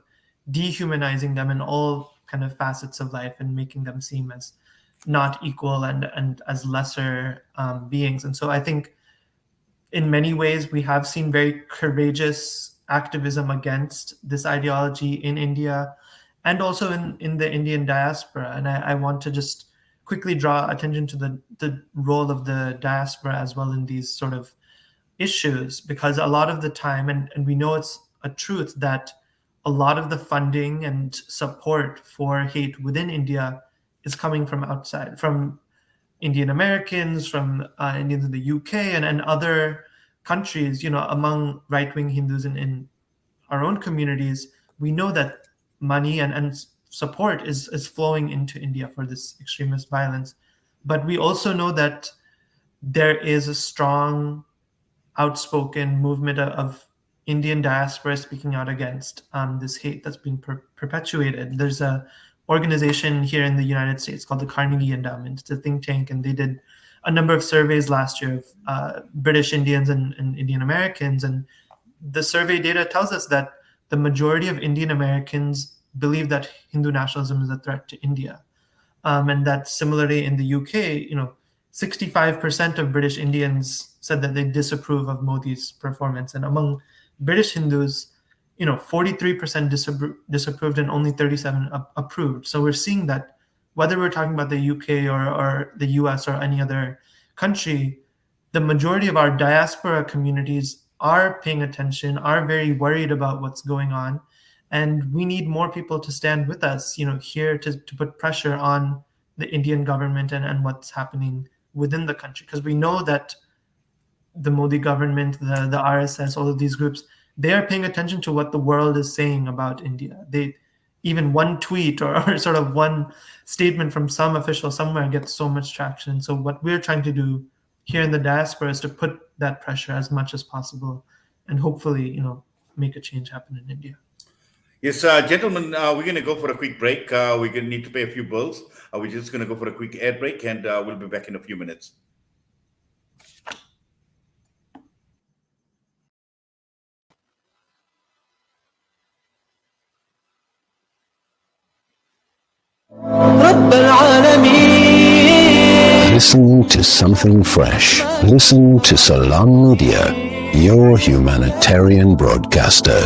[SPEAKER 4] dehumanizing them in all kind of facets of life and making them seem as not equal and as lesser beings. And so I think in many ways we have seen very courageous activism against this ideology in India and also in the Indian diaspora. And I want to just quickly draw attention to the role of the diaspora as well in these sort of issues, because a lot of the time, and we know it's a truth, that a lot of the funding and support for hate within India is coming from outside, from Indian Americans, from Indians in the UK and other countries, among right-wing Hindus in our own communities, we know that money and support is flowing into India for this extremist violence. But we also know that there is a strong, outspoken movement of Indian diaspora speaking out against this hate that's being perpetuated. There's a organization here in the United States called the Carnegie Endowment. It's a think tank, and they did a number of surveys last year of British Indians and Indian Americans. And the survey data tells us that the majority of Indian Americans believe that Hindu nationalism is a threat to India. And that similarly in the UK, 65% of British Indians said that they disapprove of Modi's performance. And among British Hindus, 43% disapproved and only 37 approved. So we're seeing that whether we're talking about the UK or the US or any other country, the majority of our diaspora communities are paying attention, are very worried about what's going on. And we need more people to stand with us, here to put pressure on the Indian government and what's happening within the country. Because we know that the Modi government, the RSS, all of these groups, they are paying attention to what the world is saying about India. Even one tweet or sort of one statement from some official somewhere gets so much traction. So what we're trying to do here in the diaspora is to put that pressure as much as possible and hopefully, make a change happen in India.
[SPEAKER 1] Yes, gentlemen, we're going to go for a quick break. We're going to need to pay a few bills. We're just going to go for a quick ad break, and we'll be back in a few minutes.
[SPEAKER 5] Listen to something fresh. Listen to Salam Media, your humanitarian broadcaster.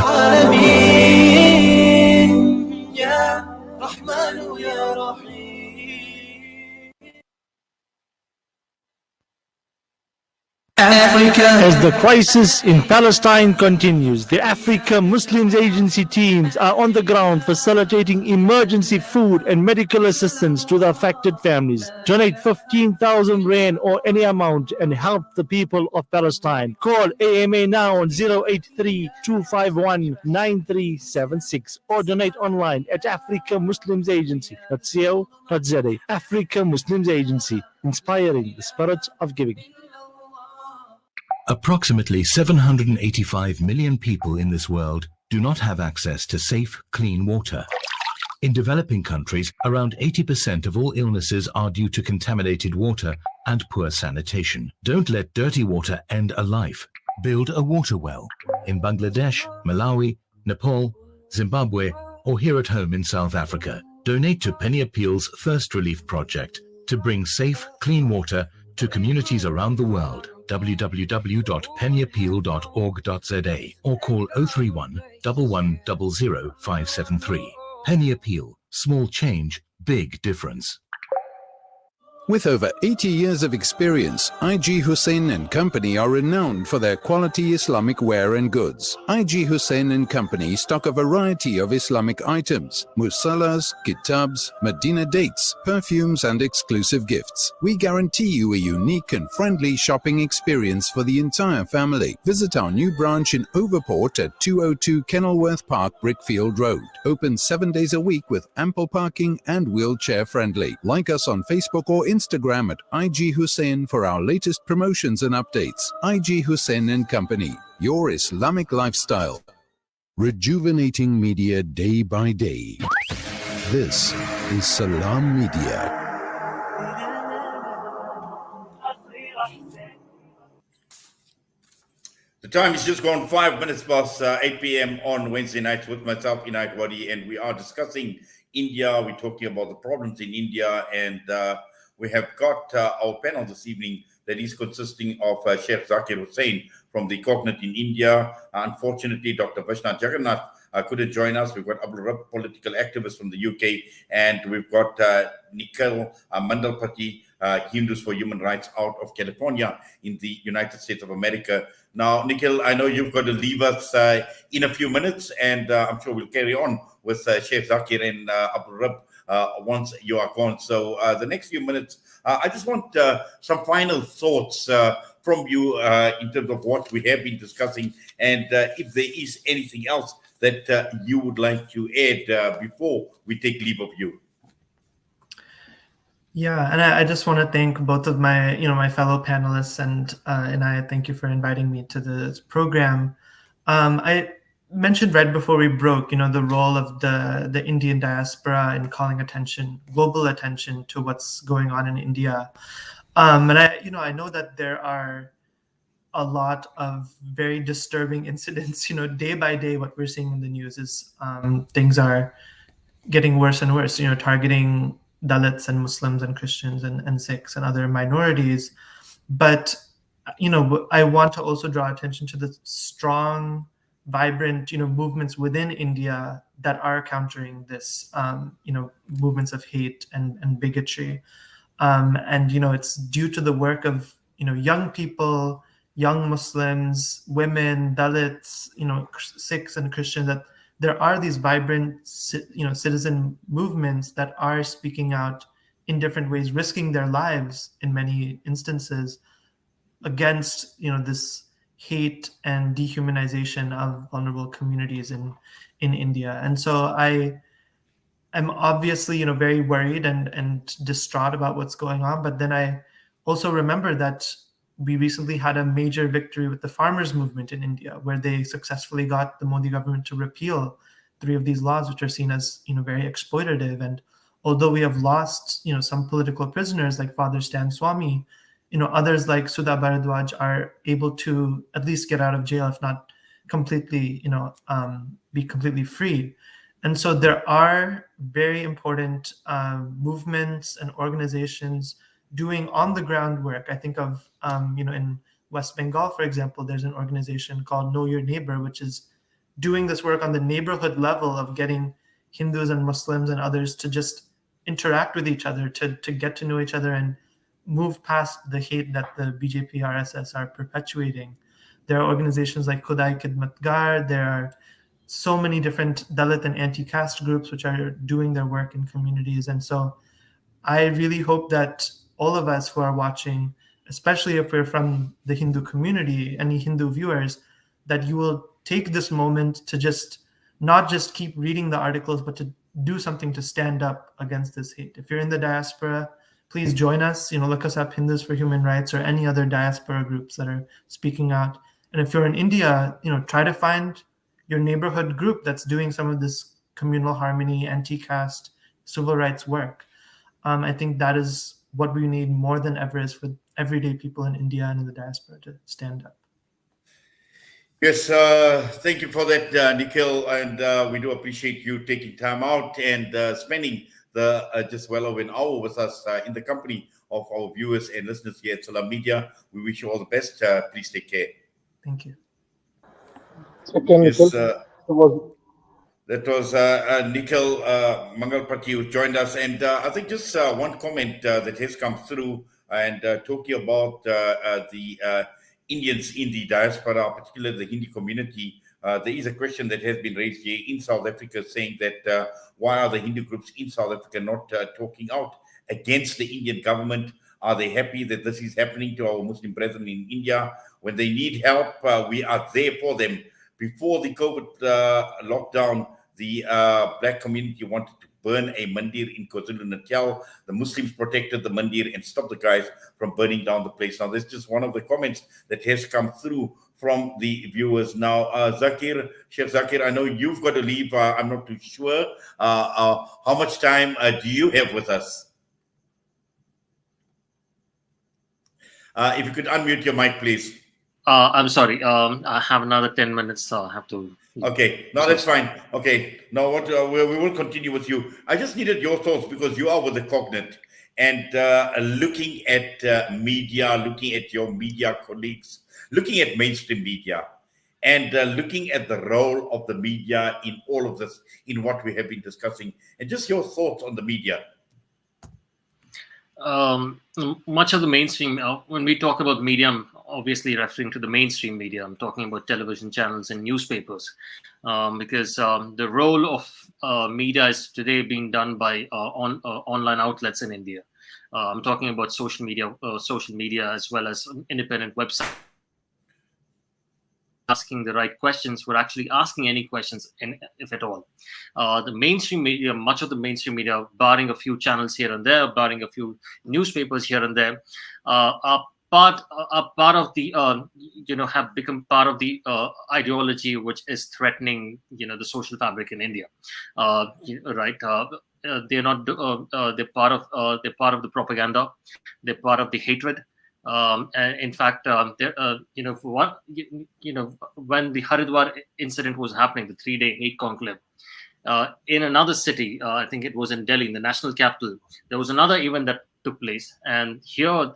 [SPEAKER 6] Africa. As the crisis in Palestine continues, the Africa Muslims Agency teams are on the ground facilitating emergency food and medical assistance to the affected families. Donate 15,000 rand or any amount and help the people of Palestine. Call AMA now on 083-251-9376 or donate online at africamuslimsagency.co.za. Africa Muslims Agency, inspiring the spirit of giving.
[SPEAKER 7] Approximately 785 million people in this world do not have access to safe, clean water. In developing countries, around 80% of all illnesses are due to contaminated water and poor sanitation. Don't let dirty water end a life. Build a water well. In Bangladesh, Malawi, Nepal, Zimbabwe, or here at home in South Africa, donate to Penny Appeal's Thirst Relief Project to bring safe, clean water to communities around the world. www.pennyappeal.org.za or call 031 1100 573. Penny Appeal. Small change, big difference.
[SPEAKER 5] With over 80 years of experience, IG Hussein and Company are renowned for their quality Islamic wear and goods. IG Hussein and Company stock a variety of Islamic items, musallas, kitabs, Medina dates, perfumes and exclusive gifts. We guarantee you a unique and friendly shopping experience for the entire family. Visit our new branch in Overport at 202 Kenilworth Park, Brickfield Road. Open 7 days a week with ample parking and wheelchair friendly. Like us on Facebook or Instagram at IG Hussein for our latest promotions and updates. IG Hussein and Company, your Islamic lifestyle. Rejuvenating media day by day. This is Salam Media.
[SPEAKER 1] The time is just gone 5 minutes past 8 p.m. on Wednesday nights with myself, Inayat Wadi, and we are discussing India. We're talking about the problems in India, and we have got our panel this evening that is consisting of Sheikh Zakir Hussain from the Cognate in India. Unfortunately, Dr. Vashna Jagannath couldn't join us. We've got Abdul Rabb, political activist from the UK, and we've got Nikhil Mandalpati, Hindus for Human Rights out of California in the United States of America. Now, Nikhil, I know you've got to leave us in a few minutes, and I'm sure we'll carry on with Sheikh Zakir and Abdul Rabb once you are gone. So the next few minutes, I just want some final thoughts from you in terms of what we have been discussing, and if there is anything else that you would like to add before we take leave of you?
[SPEAKER 4] Yeah, and I just want to thank both of my fellow panelists, and I thank you for inviting me to this program. I mentioned right before we broke, the role of the Indian diaspora in calling global attention to what's going on in India. And I know that there are a lot of very disturbing incidents. Day by day, what we're seeing in the news is things are getting worse and worse. Targeting Dalits and Muslims and Christians and Sikhs and other minorities. But I want to also draw attention to the strong, vibrant movements within India that are countering this movements of hate and bigotry. And it's due to the work of young people, young Muslims, women, Dalits, Sikhs and Christians, that there are these vibrant citizen movements that are speaking out in different ways, risking their lives in many instances against this hate and dehumanization of vulnerable communities in India. And so I'm obviously very worried and distraught about what's going on, but then I also remember that we recently had a major victory with the farmers movement in India, where they successfully got the Modi government to repeal 3 of these laws, which are seen as very exploitative. And although we have lost some political prisoners like Father Stan Swami, others like Sudha Bharadwaj are able to at least get out of jail, if not completely be completely free. And so there are very important movements and organizations doing on the ground work. I think of, in West Bengal, for example, there's an organization called Know Your Neighbor, which is doing this work on the neighborhood level of getting Hindus and Muslims and others to just interact with each other, to get to know each other and move past the hate that the BJP RSS are perpetuating. There are organizations like Khudai Khidmat Gar. There are so many different Dalit and anti-caste groups which are doing their work in communities. And so I really hope that all of us who are watching, especially if we're from the Hindu community, any Hindu viewers, that you will take this moment to not just keep reading the articles, but to do something to stand up against this hate. If you're in the diaspora, please join us. Look us up, Hindus for Human Rights, or any other diaspora groups that are speaking out. And if you're in India, try to find your neighborhood group that's doing some of this communal harmony, anti-caste, civil rights work. I think that is what we need more than ever, is for everyday people in India and in the diaspora to stand up.
[SPEAKER 1] Yes, thank you for that, Nikhil, and we do appreciate you taking time out and spending just well over an hour with us in the company of our viewers and listeners here at Salam Media. We wish you all the best. Please take care.
[SPEAKER 4] Thank you.
[SPEAKER 1] Yes, that was Nikhil Mangalpati who joined us, and I think just one comment that has come through, and talking about the Indians in the diaspora, particularly the Hindi community. There is a question that has been raised here in South Africa, saying that why are the Hindu groups in South Africa not talking out against the Indian government? Are they happy that this is happening to our Muslim brethren in India? When they need help, we are there for them. Before the COVID lockdown, the black community wanted to burn a mandir in KwaZulu-Natal. The Muslims protected the mandir and stopped the guys from burning down the place. Now, that's just one of the comments that has come through from the viewers. Now, Sheikh Zakir, I know you've got to leave. I'm not too sure. How much time do you have with us? If you could unmute your mic, please.
[SPEAKER 2] I'm sorry. I have another 10 minutes. I have to.
[SPEAKER 1] Okay, no, that's fine. Okay, now what we will continue with you. I just needed your thoughts because you are with the Cognate, and looking at media, looking at your media colleagues, looking at mainstream media, and looking at the role of the media in all of this, in what we have been discussing, and just your thoughts on the media.
[SPEAKER 2] Much of the mainstream, when we talk about media, I'm obviously referring to the mainstream media. I'm talking about television channels and newspapers, because the role of media is today being done by online outlets in India. I'm talking about social media as well as independent websites. asking the right questions were actually asking any questions, if at all. The mainstream media, much of the mainstream media, barring a few channels here and there, barring a few newspapers here and there, are part of the have become part of the ideology which is threatening the social fabric in India, right? They're not they're part of the propaganda, they're part of the hatred. And in fact, for what when the Haridwar incident was happening, the 3-day hate conclave, in another city, I think it was in Delhi, in the national capital, there was another event that took place, and here,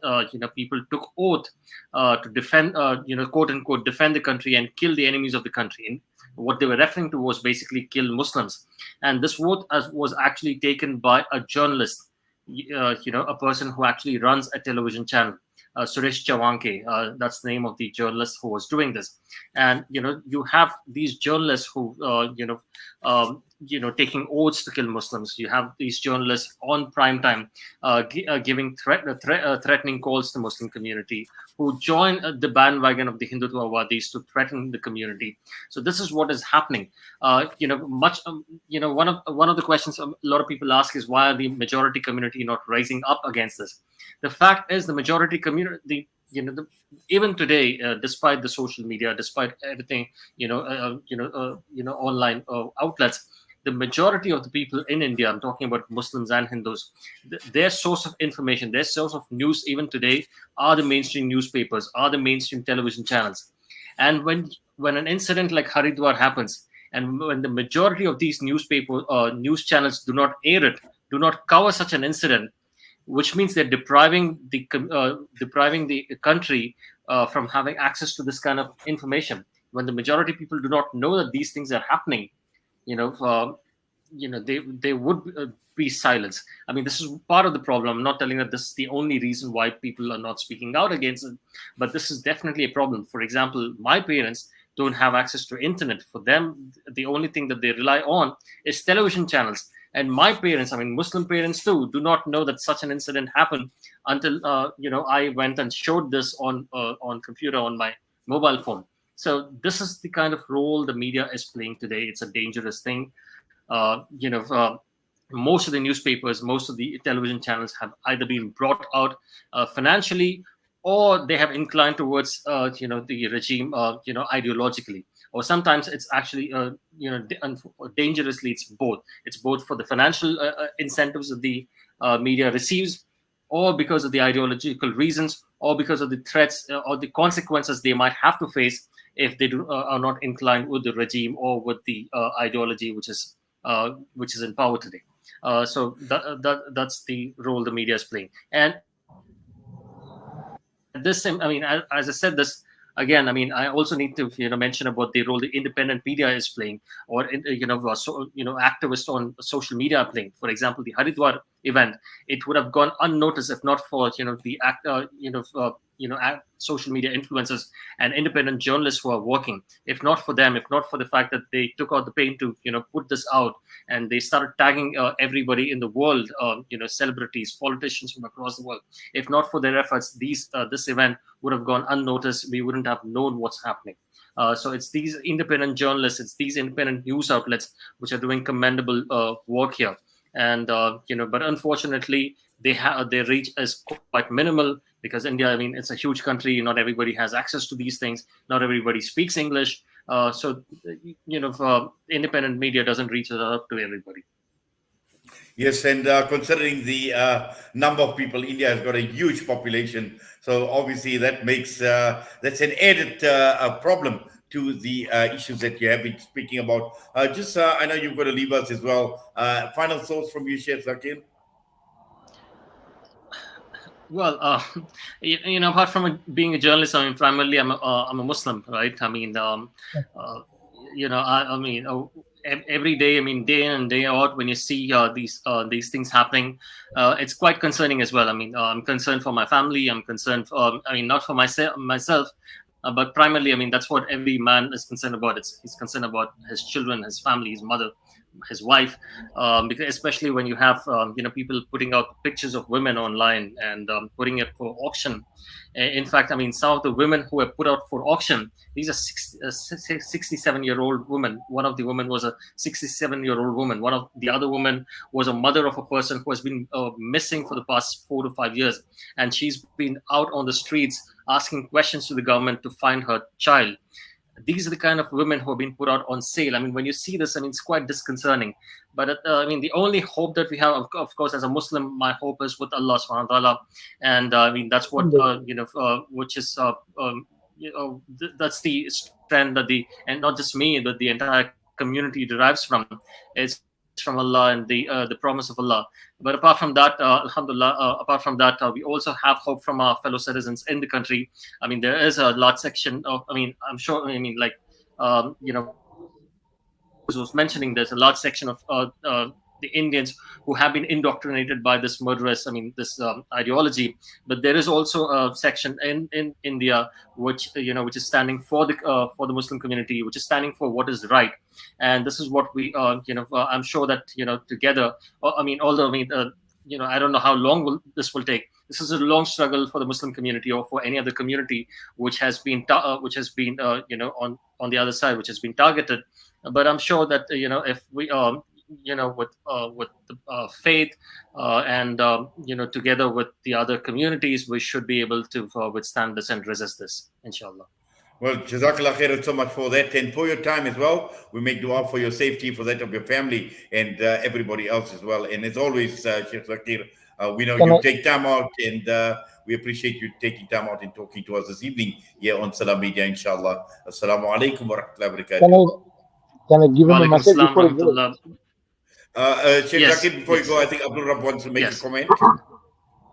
[SPEAKER 2] people took oath to defend, quote unquote, defend the country and kill the enemies of the country. And what they were referring to was basically kill Muslims, and this oath was actually taken by a journalist, a person who actually runs a television channel. Suresh Chawanke, that's the name of the journalist who was doing this. And you have these journalists who taking oaths to kill Muslims. You have these journalists on prime time giving threatening calls to Muslim community, who join the bandwagon of the Hindutvawadis to threaten the community. So this is what is happening. One of the questions a lot of people ask is, why are the majority community not rising up against this? The fact is, the majority community, even today, despite the social media, despite everything, online outlets, the majority of the people in India, I'm talking about Muslims and Hindus, their source of information, their source of news, even today, are the mainstream newspapers, are the mainstream television channels. And when an incident like Haridwar happens, and when the majority of these news channels do not air it, do not cover such an incident, which means they're depriving the country from having access to this kind of information. When the majority of people do not know that these things are happening, they would be silenced. I mean, this is part of the problem. I'm not telling that this is the only reason why people are not speaking out against it, but this is definitely a problem. For example, my parents don't have access to internet. For them, the only thing that they rely on is television channels. And my parents, I mean, Muslim parents too, do not know that such an incident happened until I went and showed this on computer, on my mobile phone. So this is the kind of role the media is playing today. It's a dangerous thing. Most of the newspapers, most of the television channels have either been brought out financially, or they have inclined towards the regime ideologically, or sometimes it's actually dangerously, it's both for the financial incentives that the media receives, or because of the ideological reasons, or because of the threats or the consequences they might have to face if they are not inclined with the regime or with the ideology which is in power today. So that's the role the media is playing. And this, I mean, as I said this again, I mean, I also need to mention about the role the independent media is playing, or activists on social media are playing. For example, the Haridwar event, it would have gone unnoticed if not for social media influencers and independent journalists who are working. If not for them, if not for the fact that they took out the pain to put this out, and they started tagging everybody in the world, celebrities, politicians from across the world. If not for their efforts, this event would have gone unnoticed. We wouldn't have known what's happening. So it's these independent journalists, it's these independent news outlets which are doing commendable work here. And but unfortunately, their reach is quite minimal, because India, I mean, it's a huge country. Not everybody has access to these things. Not everybody speaks English. So independent media doesn't reach out to everybody.
[SPEAKER 1] Yes, and considering the number of people, India has got a huge population, so obviously that makes that's an added problem to the issues that you have been speaking about. I know you've got to leave us as well. Final thoughts from you, Chef Zakir?
[SPEAKER 2] Well, apart from being a journalist, I mean, primarily I'm a Muslim, right? I mean, every day, I mean, day in and day out, when you see these things happening, it's quite concerning as well. I mean, I'm concerned for my family. I'm concerned for, not for myself, but primarily, I mean, that's what every man is concerned about. He's concerned about his children, his family, his mother, his wife, because especially when you have people putting out pictures of women online and putting it for auction. In fact, I mean, some of the women who were put out for auction, these are 67-year-old women. One of the women was a 67-year-old woman. One of the other women was a mother of a person who has been missing for the past 4 to 5 years, and she's been out on the streets asking questions to the government to find her child. These are the kind of women who have been put out on sale. I mean, when you see this, I mean, it's quite disconcerting. But I mean, the only hope that we have, of course, as a Muslim, my hope is with Allah subhanahu wa ta'ala. And I mean, that's what, which is, that's the strength that and not just me, but the entire community derives from. It's from Allah and the promise of Allah. But apart from that, alhamdulillah, apart from that, we also have hope from our fellow citizens in the country. I mean, there is a large section of, I mean, I'm sure, I mean, like, was mentioning, there's a large section of the Indians who have been indoctrinated by this murderous, I mean, this ideology. But there is also a section in India which which is standing for the Muslim community, which is standing for what is right. And this is what we I'm sure that together. I mean, although I mean. I don't know how long this will take. This is a long struggle for the Muslim community or for any other community which has been on the other side, which has been targeted. But I'm sure that if we with the faith and together with the other communities, we should be able to withstand this and resist this, inshallah.
[SPEAKER 1] Well, Jazakallah khairan so much for that and for your time as well. We make dua for your safety, for that of your family and everybody else as well. And as always, Sheikh Zakir, we know you take time out and we appreciate you taking time out and talking to us this evening here on Salam Media, inshallah. Assalamu alaikum wa rahmatullahi wa barakatuh.
[SPEAKER 3] Can I give him a message before you go?
[SPEAKER 1] Sheikh Zakir, before you go, I think Abdul Rabb wants to make a comment.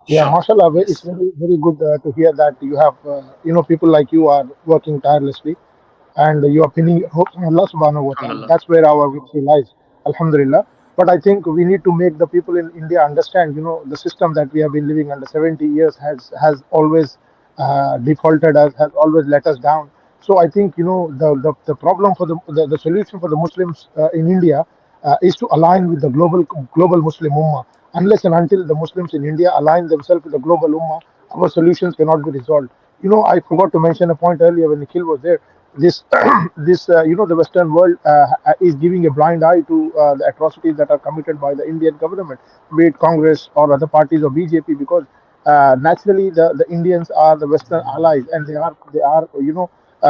[SPEAKER 3] Yeah, mashallah, it's very, very good to hear that you have, people like you are working tirelessly and you are pinning hopes on Allah subhanahu wa ta'ala. That's where our victory lies, alhamdulillah. But I think we need to make the people in India understand, the system that we have been living under 70 years has always defaulted us, has always let us down. So I think, the problem for the solution for the Muslims in India is to align with the global Muslim Ummah. Unless and until the Muslims in India align themselves with the global Ummah, our solutions cannot be resolved. I forgot to mention a point earlier when Nikhil was there. This, the Western world is giving a blind eye to the atrocities that are committed by the Indian government, be it Congress or other parties or BJP, because naturally the Indians are the Western allies and they are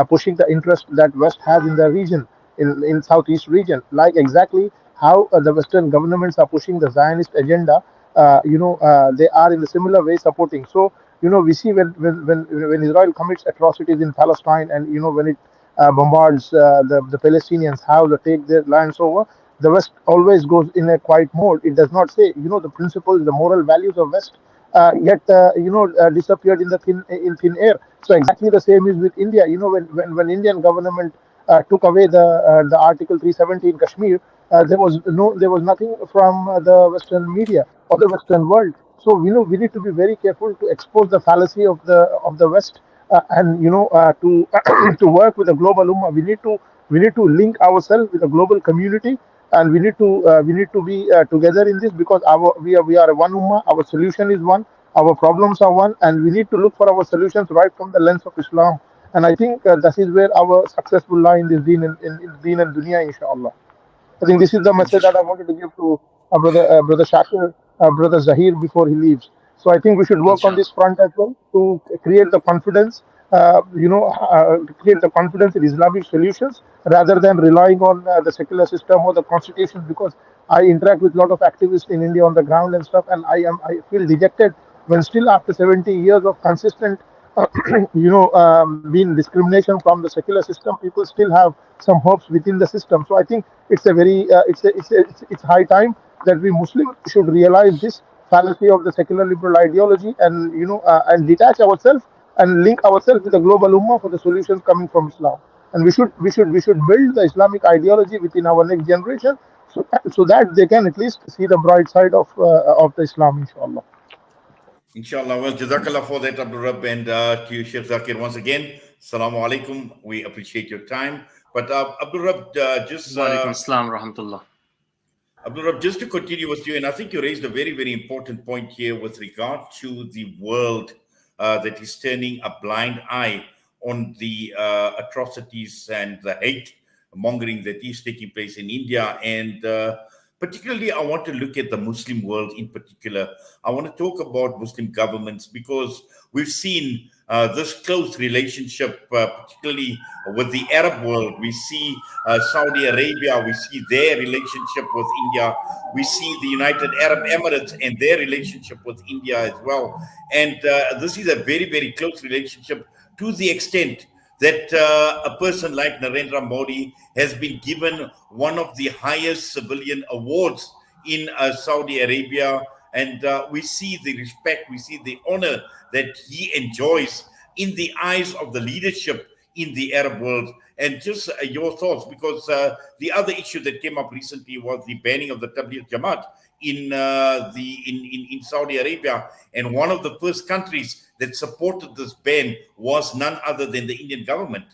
[SPEAKER 3] pushing the interest that West has in the region, in Southeast region, like exactly how the Western governments are pushing the Zionist agenda. They are in a similar way supporting. So we see when Israel commits atrocities in Palestine, and when it bombards the Palestinians, how they take their lands over, the West always goes in a quiet mode. It does not say, the principles, the moral values of West get disappeared in thin air. So exactly the same is with India. When Indian government took away the Article 370 in Kashmir, there was nothing from the Western media or the Western world. So we need to be very careful to expose the fallacy of the West, and to to work with the global ummah. We need to link ourselves with the global community, and we need to be together in this, because we are a one ummah. Our solution is one. Our problems are one, and we need to look for our solutions right from the lens of Islam. And I think that is where our success will lie in this in deen and dunya, inshallah. I think this is the message that I wanted to give to brother Shakir, brother Zahir before he leaves. So I think we should work on this front as well to create the confidence, create the confidence in Islamic solutions rather than relying on the secular system or the constitution. Because I interact with a lot of activists in India on the ground and stuff, and I feel dejected when still after 70 years of consistent being discrimination from the secular system, people still have some hopes within the system. So I think it's a very it's high time that we Muslims should realize this fallacy of the secular liberal ideology, and and detach ourselves and link ourselves with the global ummah for the solutions coming from Islam. And we should build the Islamic ideology within our next generation, so that they can at least see the bright side of the Islam, inshallah.
[SPEAKER 1] Inshallah. Well, Jazakallah for that, Abdul Rabb, and to you, Sheikh Zakir, once again. Assalamu alaikum. We appreciate your time. But Abdul Rabb, just.
[SPEAKER 2] Wa alaikum assalam rahmatullah.
[SPEAKER 1] Abdul, just to continue with you, and I think you raised a very, very important point here with regard to the world that is turning a blind eye on the atrocities and the hate mongering that is taking place in India. And particularly, I want to look at the Muslim world in particular. I want to talk about Muslim governments because we've seen this close relationship, particularly with the Arab world. We see Saudi Arabia, we see their relationship with India, we see the United Arab Emirates and their relationship with India as well. And this is a very, very close relationship to the extent that a person like Narendra Modi has been given one of the highest civilian awards in Saudi Arabia. And we see the respect, we see the honor that he enjoys in the eyes of the leadership in the Arab world. And just your thoughts, because the other issue that came up recently was the banning of the Tabligh Jamaat in Saudi Arabia, and one of the first countries that supported this ban was none other than the Indian government.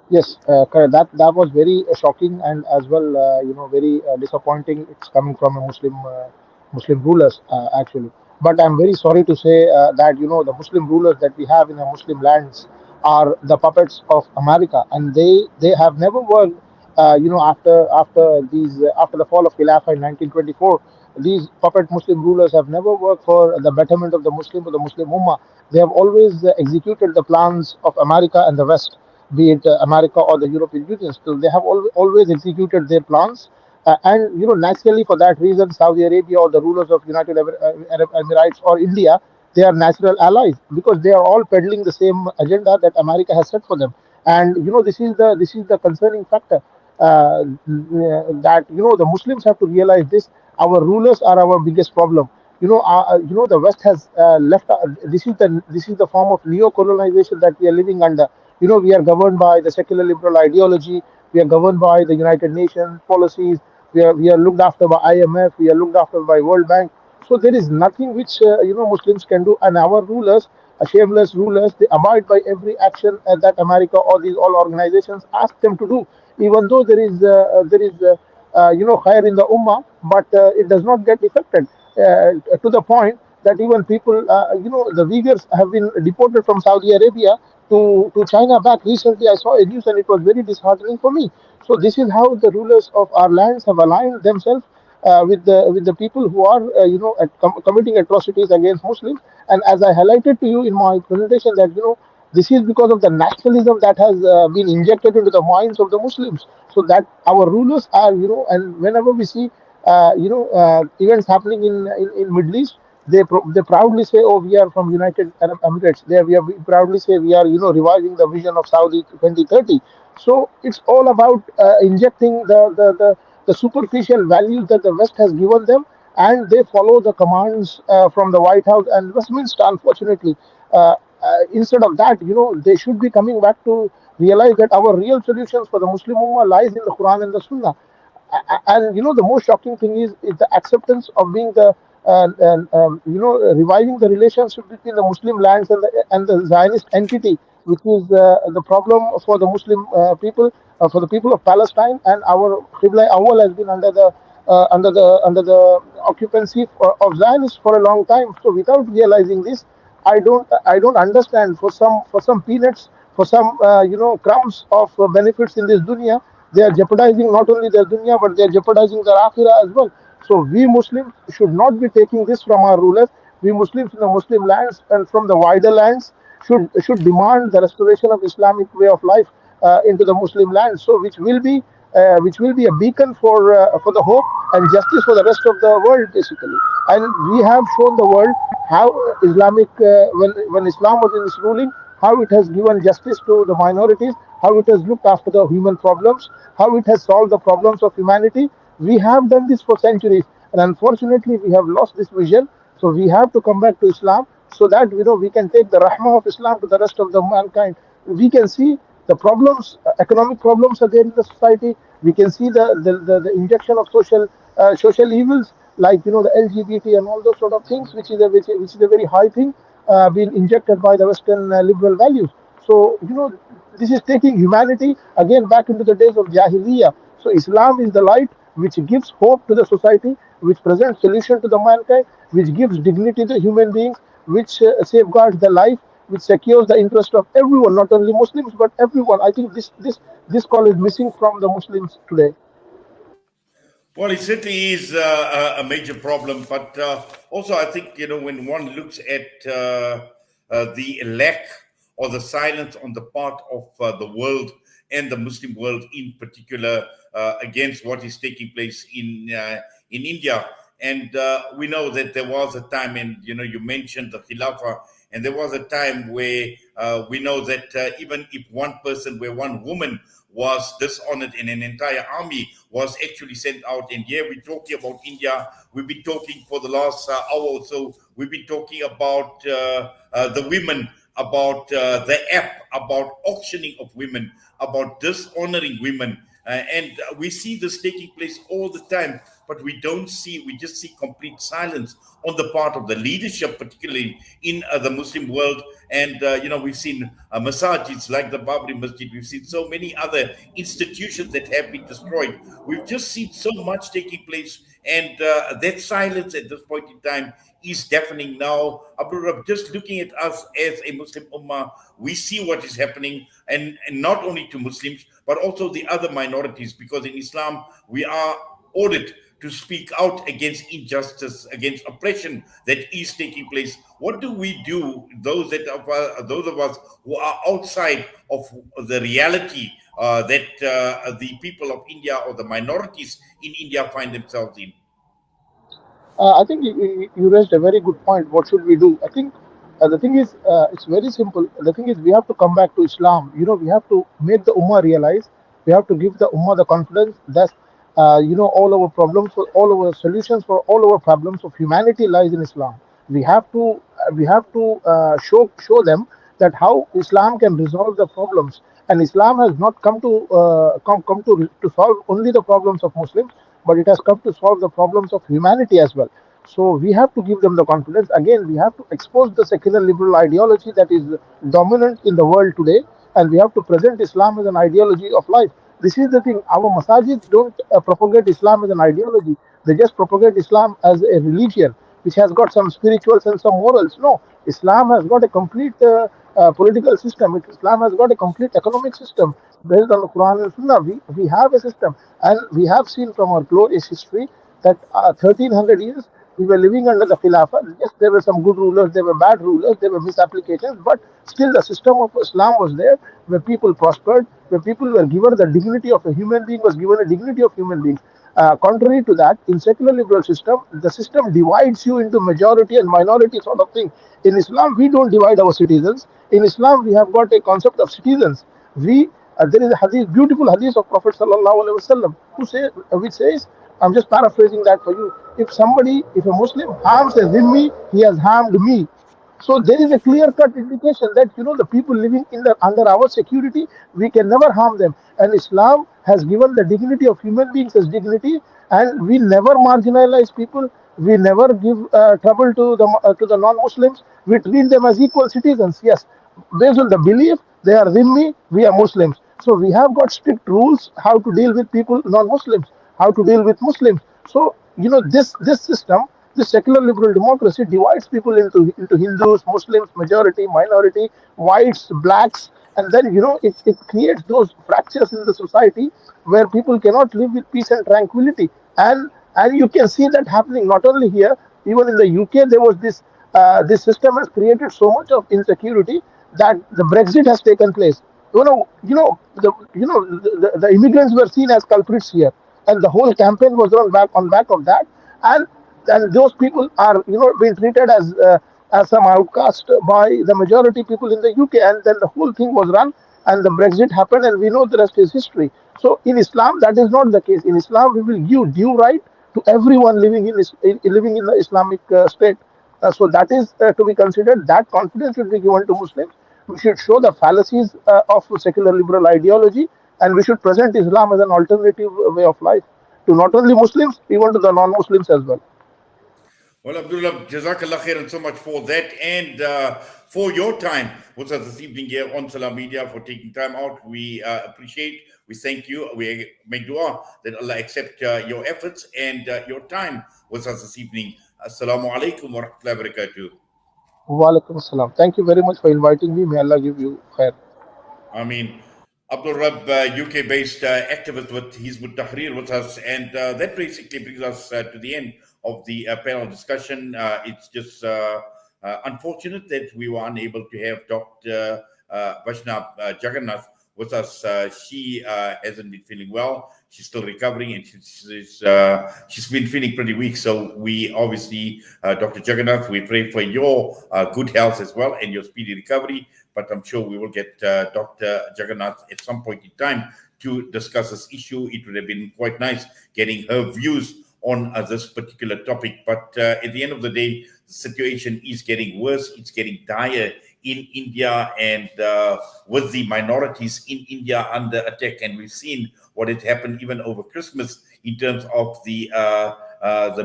[SPEAKER 3] Yes, correct. That was very shocking and as well, very disappointing. It's coming from a Muslim rulers actually. But I'm very sorry to say that the Muslim rulers that we have in the Muslim lands are the puppets of America, and they have never worked. After the fall of Khilafah in 1924, these puppet Muslim rulers have never worked for the betterment of the Muslim or the Muslim Ummah. They have always executed the plans of America and the West, be it America or the European Union. So they have always executed their plans, and naturally for that reason, Saudi Arabia or the rulers of United Arab Emirates or India, they are natural allies because they are all peddling the same agenda that America has set for them. And this is the concerning factor, that the Muslims have to realize this. Our rulers are our biggest problem. The West has left. This is the form of neo-colonization that we are living under. We are governed by the secular liberal ideology. We are governed by the United Nations policies. We are looked after by IMF. We are looked after by World Bank. So there is nothing which Muslims can do, and our rulers, shameless rulers, they abide by every action that America or these all organizations ask them to do, even though there is higher in the ummah, but it does not get affected to the point that even people, the Uyghurs have been deported from Saudi Arabia to China back recently. I saw a news and it was very disheartening for me. So this is how the rulers of our lands have aligned themselves with the people who are committing atrocities against Muslims. And as I highlighted to you in my presentation, that this is because of the nationalism that has been injected into the minds of the Muslims. So that our rulers are, and whenever we see events happening in Middle East, they proudly say, "Oh, we are from United Arab Emirates." We proudly say we are, reviving the vision of Saudi 2030. So it's all about injecting the superficial values that the West has given them, and they follow the commands from the White House and Westminster. Unfortunately, instead of that, they should be coming back to realize that our real solutions for the Muslim Ummah lies in the Quran and the Sunnah. And the most shocking thing is the acceptance of being the reviving the relationship between the Muslim lands and the Zionist entity, which is the problem for the Muslim people, for the people of Palestine. And our Qibla Awal has been under the occupancy of Zionists for a long time. So without realizing this, I don't understand, for some peanuts, for some crumbs of benefits in this dunya, they are jeopardizing not only their dunya but they are jeopardizing their akhirah as well. So we Muslims should not be taking this from our rulers. We Muslims in the Muslim lands and from the wider lands should demand the restoration of Islamic way of life into the Muslim lands. So which will be a beacon for the hope and justice for the rest of the world, basically. And we have shown the world how Islamic, when Islam was in its ruling, how it has given justice to the minorities, how it has looked after the human problems, how it has solved the problems of humanity. We have done this for centuries, and unfortunately, we have lost this vision. So we have to come back to Islam so that we can take the rahmah of Islam to the rest of the mankind. We can see the problems, economic problems are there in the society. We can see the injection of social evils, like the LGBT and all those sort of things, which is a very high thing, being injected by the Western liberal values. So this is taking humanity again back into the days of Jahiliyyah. So Islam is the light which gives hope to the society, which presents solution to the mankind, which gives dignity to human beings, which safeguards the life, which secures the interest of everyone, not only Muslims but everyone. I think this call is missing from the Muslims today.
[SPEAKER 1] Well, it certainly is a major problem, but also I think, when one looks at the lack or the silence on the part of the world and the Muslim world in particular against what is taking place in India, and we know that there was a time, and you mentioned the Khilafah, and there was a time where we know that even if one person, where one woman was dishonored and an entire army was actually sent out. And here we're talking about India. We've been talking for the last hour or so. We've been talking about the women, about the app, about auctioning of women, about dishonoring women. And we see this taking place all the time, but we just see complete silence on the part of the leadership, particularly in the Muslim world. And, we've seen masajids like the Babri Masjid. We've seen so many other institutions that have been destroyed. We've just seen so much taking place. And that silence at this point in time is deafening now. Abdul Rab, just looking at us as a Muslim Ummah, we see what is happening, and not only to Muslims, but also the other minorities, because in Islam, we are ordered to speak out against injustice, against oppression that is taking place. What do we do, those of us who are outside of the reality that the people of India or the minorities in India find themselves in?
[SPEAKER 3] I think you raised a very good point. What should we do? I think the thing is, it's very simple. The thing is, we have to come back to Islam. We have to make the Ummah realize. We have to give the Ummah the confidence that, all our problems, all our solutions for all our problems of humanity lies in Islam. We have to show them that how Islam can resolve the problems. And Islam has not come to solve only the problems of Muslims, but it has come to solve the problems of humanity as well. So we have to give them the confidence. Again, we have to expose the secular liberal ideology that is dominant in the world today, and we have to present Islam as an ideology of life. This is the thing. Our masajids don't propagate Islam as an ideology. They just propagate Islam as a religion, which has got some spirituals and some morals. No, Islam has got a complete political system. Islam has got a complete economic system based on the Quran and Sunnah. We have a system, and we have seen from our glorious history that 1300 years we were living under the Khilafah. Yes, there were some good rulers, there were bad rulers, there were misapplications, but still the system of Islam was there, where people prospered, where people were given the dignity of a human being, was given a dignity of human beings. Contrary to that, in secular liberal system, the system divides you into majority and minority sort of thing. In Islam, we don't divide our citizens. In Islam, we have got a concept of citizens. There is a hadith, beautiful hadith of Prophet sallallahu alaihi wasallam, which says, I'm just paraphrasing that for you. If a Muslim harms a Zimmi, he has harmed me. So there is a clear-cut indication that the people living under our security, we can never harm them. And Islam has given the dignity of human beings as dignity, and we never marginalize people. We never give trouble to the non-Muslims. We treat them as equal citizens. Yes, based on the belief they are Zimmi, we are Muslims. So we have got strict rules how to deal with people, non-Muslims, how to deal with Muslims. So this system, this secular liberal democracy divides people into Hindus, Muslims, majority, minority, whites, blacks, and then it creates those fractures in the society where people cannot live with peace and tranquility. And you can see that happening not only here, even in the UK. There was this system has created so much of insecurity that the Brexit has taken place. The immigrants were seen as culprits here, and the whole campaign was run back of that, and those people are being treated as some outcast by the majority people in the UK, and then the whole thing was run, and the Brexit happened, and we know the rest is history. So in Islam, that is not the case. In Islam, we will give due right to everyone living in the Islamic state. So that is to be considered. That confidence should be given to Muslims. We should show the fallacies of secular liberal ideology, and we should present Islam as an alternative way of life to not only Muslims, even to the non-Muslims as well.
[SPEAKER 1] Well, Abdullah, Jazakallah khairan so much for that, and for your time with us this evening here on Salam Media, for taking time out. We appreciate, we thank you. We make dua that Allah accept your efforts and your time with us this evening. Assalamu alaikum wa rahmatullahi wa barakatuh.
[SPEAKER 3] Wa alaikum assalam. Thank you very much for inviting me. May Allah give you khair.
[SPEAKER 1] I mean, Abdul Rab, UK-based activist with Hizbut Tahrir with us, and that basically brings us to the end of the panel discussion. It's just unfortunate that we were unable to have Dr. Vaishnav Jagannath with us. She hasn't been feeling well. She's still recovering, and she's been feeling pretty weak. So we obviously, Dr. Jagannath, we pray for your good health as well and your speedy recovery. But I'm sure we will get Dr. Jagannath at some point in time to discuss this issue. It would have been quite nice getting her views on this particular topic. But at the end of the day, the situation is getting worse. It's getting dire in India, and with the minorities in India under attack. And we've seen what had happened even over Christmas in terms of the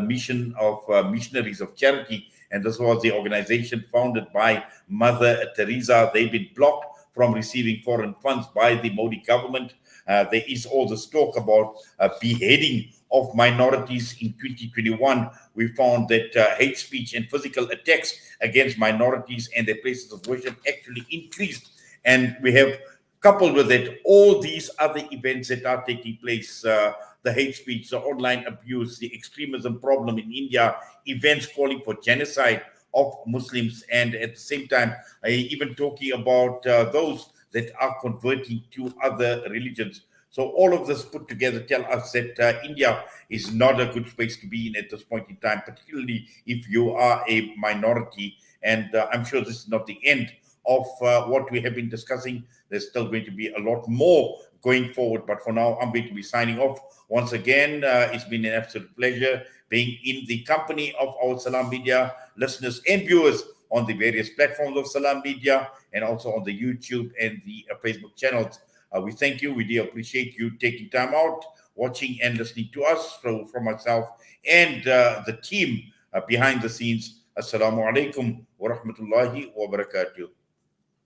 [SPEAKER 1] mission of missionaries of charity. And this was the organization founded by Mother Teresa. They've been blocked from receiving foreign funds by the Modi government. There is all this talk about beheading of minorities in 2021. We found that hate speech and physical attacks against minorities and their places of worship actually increased. And we have, coupled with it, all these other events that are taking place, the hate speech, the online abuse, the extremism problem in India, events calling for genocide of Muslims, and at the same time, even talking about those that are converting to other religions. So all of this put together tell us that India is not a good space to be in at this point in time, particularly if you are a minority. And I'm sure this is not the end of what we have been discussing. There's still going to be a lot more going forward. But for now, I'm going to be signing off. Once again, it's been an absolute pleasure being in the company of our Salam Media listeners and viewers on the various platforms of Salam Media, and also on the YouTube and the Facebook channels. We thank you. We do appreciate you taking time out, watching and listening to us. So from myself and the team behind the scenes, Assalamu alaikum wa rahmatullahi wa barakatuh.